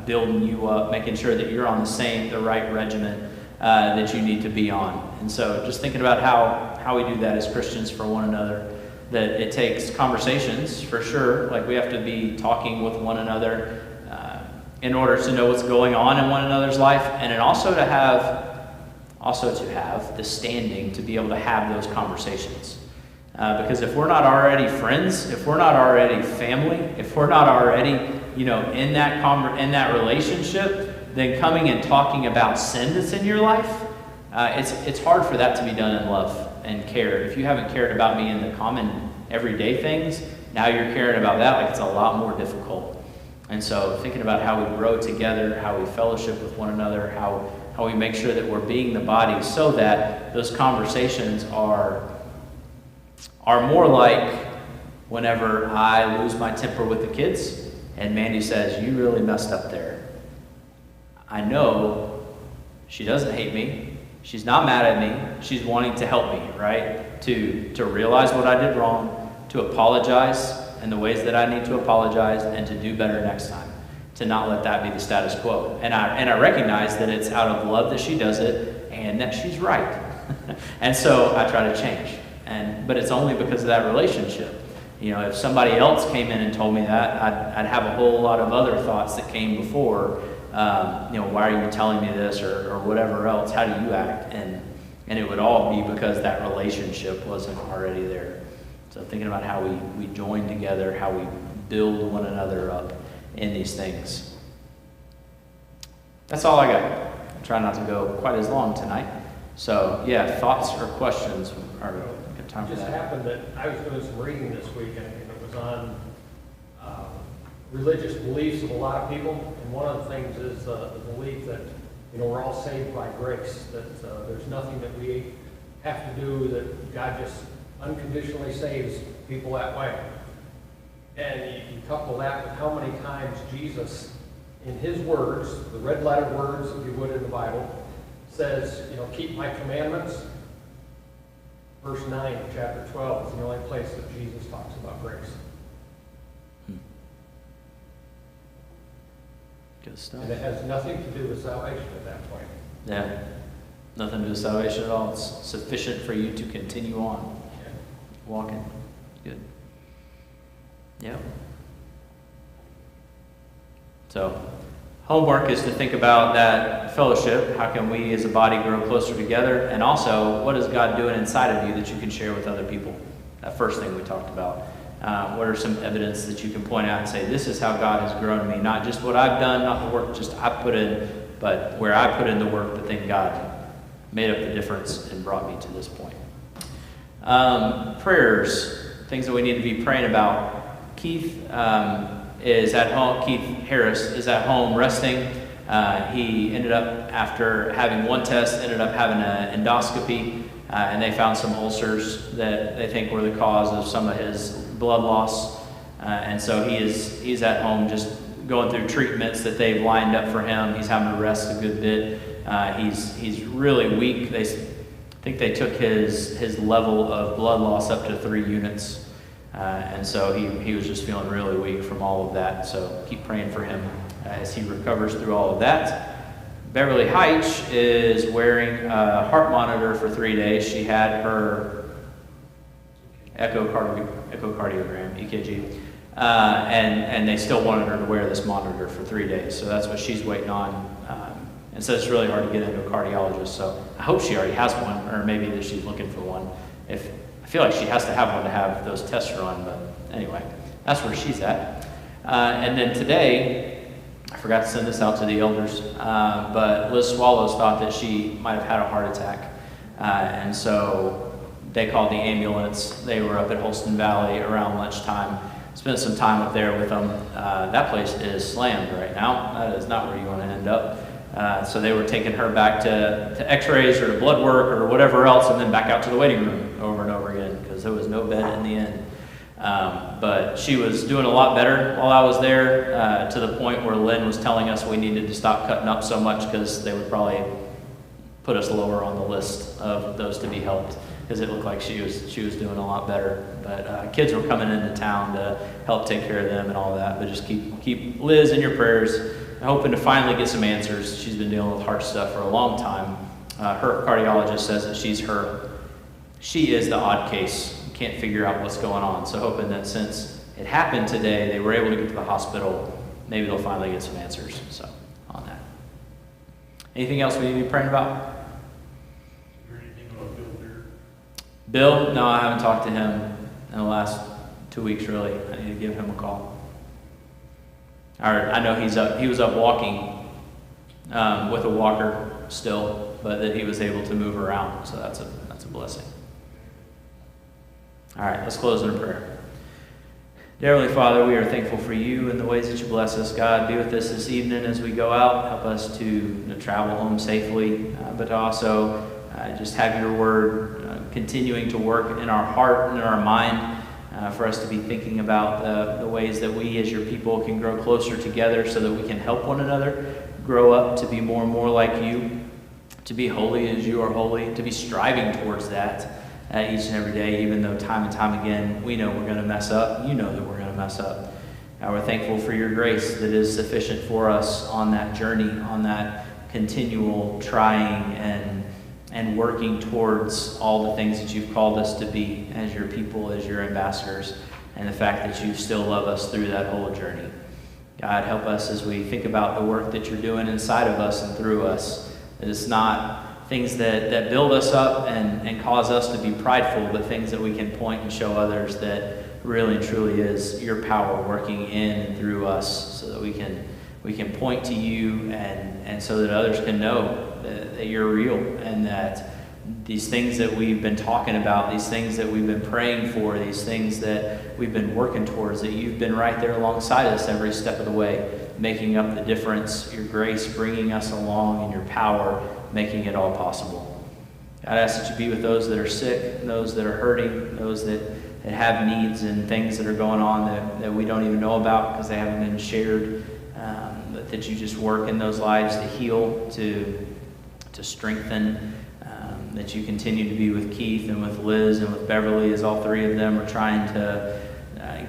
Speaker 3: building you up, making sure that you're on the right regimen that you need to be on. And so just thinking about how we do that as Christians for one another, that it takes conversations for sure. Like we have to be talking with one another in order to know what's going on in one another's life, and then also to have the standing to be able to have those conversations. Because if we're not already friends, if we're not already family, if we're not already, in that relationship, then coming and talking about sin that's in your life, it's hard for that to be done in love and care. If you haven't cared about me in the common everyday things, now you're caring about that, like it's a lot more difficult. And so thinking about how we grow together, how we fellowship with one another, how we make sure that we're being the body, so that those conversations are more like whenever I lose my temper with the kids and Mandy says, "You really messed up there." I know she doesn't hate me. She's not mad at me. She's wanting to help me, right? To realize what I did wrong, to apologize in the ways that I need to apologize, and to do better next time, to not let that be the status quo. And I recognize that it's out of love that she does it, and that she's right. And so I try to change. But it's only because of that relationship. if somebody else came in and told me that, I'd have a whole lot of other thoughts that came before. Why are you telling me this, or whatever else? How do you act? And it would all be because that relationship wasn't already there. So thinking about how we join together, how we build one another up in these things. That's all I got. I'll try not to go quite as long tonight. So yeah, thoughts or questions are good time for
Speaker 4: It just
Speaker 3: that.
Speaker 4: happened that I was doing some reading this week, and it was on religious beliefs of a lot of people. And one of the things is the belief that we're all saved by grace, that there's nothing that we have to do, that God just unconditionally saves people that way. And you couple that with how many times Jesus, in his words, the red letter words, if you would, in the Bible, says, keep my commandments. Verse 9 of chapter 12 is the only place that Jesus talks about grace.
Speaker 3: Good stuff.
Speaker 4: And it has nothing to do with salvation at that point.
Speaker 3: Yeah. Nothing to do with salvation at all. It's sufficient for you to continue on walking. Good. Yeah. So, homework is to think about that fellowship. How can we as a body grow closer together? And also, what is God doing inside of you that you can share with other people? That first thing we talked about. What are some evidence that you can point out and say, this is how God has grown me? Not just what I've done, not the work just I put in, but where I put in the work, but then God made up the difference and brought me to this point. Prayers, things that we need to be praying about. Keith is at home. Keith Harris is at home resting. He ended up, after having one test, ended up having an endoscopy, and they found some ulcers that they think were the cause of some of his blood loss. And so he's at home just going through treatments that they've lined up for him. He's having to rest a good bit. He's really weak. I think they took his level of blood loss up to 3 units. And so he was just feeling really weak from all of that. So keep praying for him as he recovers through all of that. Beverly Heitch is wearing a heart monitor for 3 days. She had her echocardiogram, EKG, and they still wanted her to wear this monitor for 3 days. So that's what she's waiting on. And so it's really hard to get into a cardiologist. So I hope she already has one, or maybe that she's looking for one. I feel like she has to have one to have those tests run, but anyway, that's where she's at. And then today, I forgot to send this out to the elders, but Liz Swallows thought that she might have had a heart attack. And so they called the ambulance. They were up at Holston Valley around lunchtime. Spent some time up there with them. That place is slammed right now. That is not where you want to end up. So they were taking her back to x-rays or to blood work or whatever else, and then back out to the waiting room over and over again because there was no bed in the end. But she was doing a lot better while I was there, to the point where Lynn was telling us we needed to stop cutting up so much because they would probably put us lower on the list of those to be helped, because it looked like she was doing a lot better. But kids were coming into town to help take care of them and all that. But just keep Liz in your prayers. Hoping to finally get some answers. She's been dealing with heart stuff for a long time. Her cardiologist says that she is the odd case. Can't figure out what's going on. So hoping that since it happened today, they were able to get to the hospital, maybe they'll finally get some answers. So on that. Anything else we need to be praying about?
Speaker 4: Is there anything about Bill Beard?
Speaker 3: Bill? No, I haven't talked to him in the last 2 weeks really. I need to give him a call. I know he was up walking with a walker still, but that he was able to move around, so that's a blessing. All right, let's close in a prayer. Dear Heavenly Father, we are thankful for you and the ways that you bless us. God, be with us this evening as we go out. Help us to travel home safely, but to also just have your word continuing to work in our heart and in our mind. For us to be thinking about the ways that we as your people can grow closer together so that we can help one another grow up to be more and more like you, to be holy as you are holy, to be striving towards that each and every day, even though time and time again we know we're going to mess up. You know that we're going to mess up. We're thankful for your grace that is sufficient for us on that journey, on that continual trying and working towards all the things that you've called us to be as your people, as your ambassadors. and the fact that you still love us through that whole journey. God, help us as we think about the work that you're doing inside of us and through us. That it's not things that build us up and cause us to be prideful, but things that we can point and show others that really and truly is your power working in and through us, so that we can point to you and so that others can know that you're real, and that these things that we've been talking about, these things that we've been praying for, these things that we've been working towards, that you've been right there alongside us every step of the way, making up the difference, your grace bringing us along, and your power making it all possible. God, I ask that you be with those that are sick, those that are hurting, those that have needs and things that are going on that we don't even know about because they haven't been shared, but that you just work in those lives to heal, to strengthen, that you continue to be with Keith and with Liz and with Beverly, as all three of them are trying to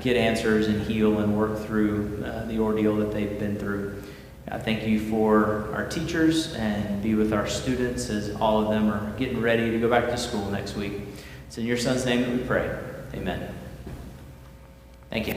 Speaker 3: get answers and heal and work through the ordeal that they've been through. I thank you for our teachers, and be with our students as all of them are getting ready to go back to school next week. It's in your Son's name that we pray. Amen. Thank you.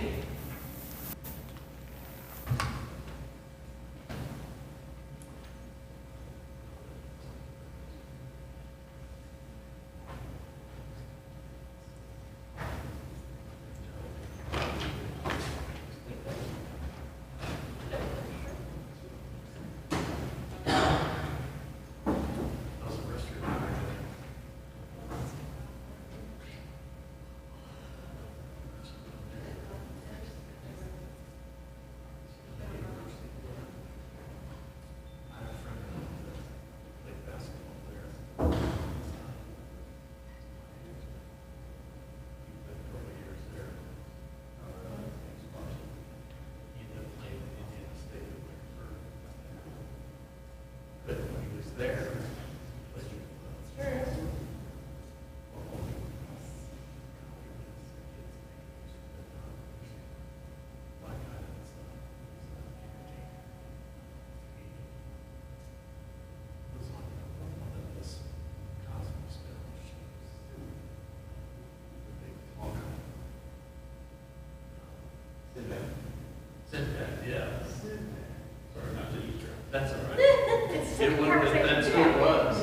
Speaker 6: Yeah. Sorry, not to eat. That's all right. It would have been, that's who it was.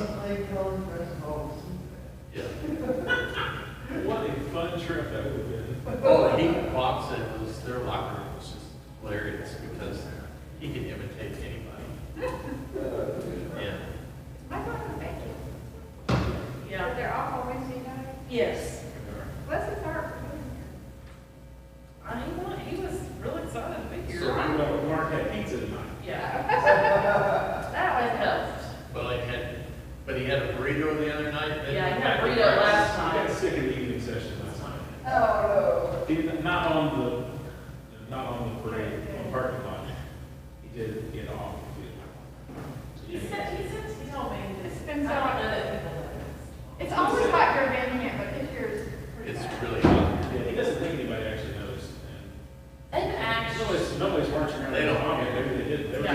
Speaker 6: Yeah.
Speaker 7: What a fun trip that would have been.
Speaker 6: Oh, Bob said it was, their locker room was just hilarious because he could imitate anybody. Yeah.
Speaker 8: Yeah. They're all Wednesday night? Yes. What's his heart? He was really excited to be here.
Speaker 7: So you know, Mark had pizza tonight.
Speaker 8: Yeah. That was helped.
Speaker 6: Well, but he had a burrito the other night.
Speaker 8: Yeah, he had a burrito last
Speaker 7: He got
Speaker 8: night.
Speaker 7: sick in the evening session last night.
Speaker 8: Oh.
Speaker 7: Not on the parade, on the parking lot. He did get off.
Speaker 8: He told me.
Speaker 2: It's been so
Speaker 8: I don't know that people know
Speaker 2: It's always hot here in Birmingham, but this year's pretty
Speaker 6: It's
Speaker 2: bad.
Speaker 6: really hot.
Speaker 7: Yeah, he doesn't think anybody actually knows.
Speaker 8: this. And actually,
Speaker 7: Nobody's marching around.
Speaker 6: They don't.
Speaker 7: Maybe they did. They were
Speaker 8: No.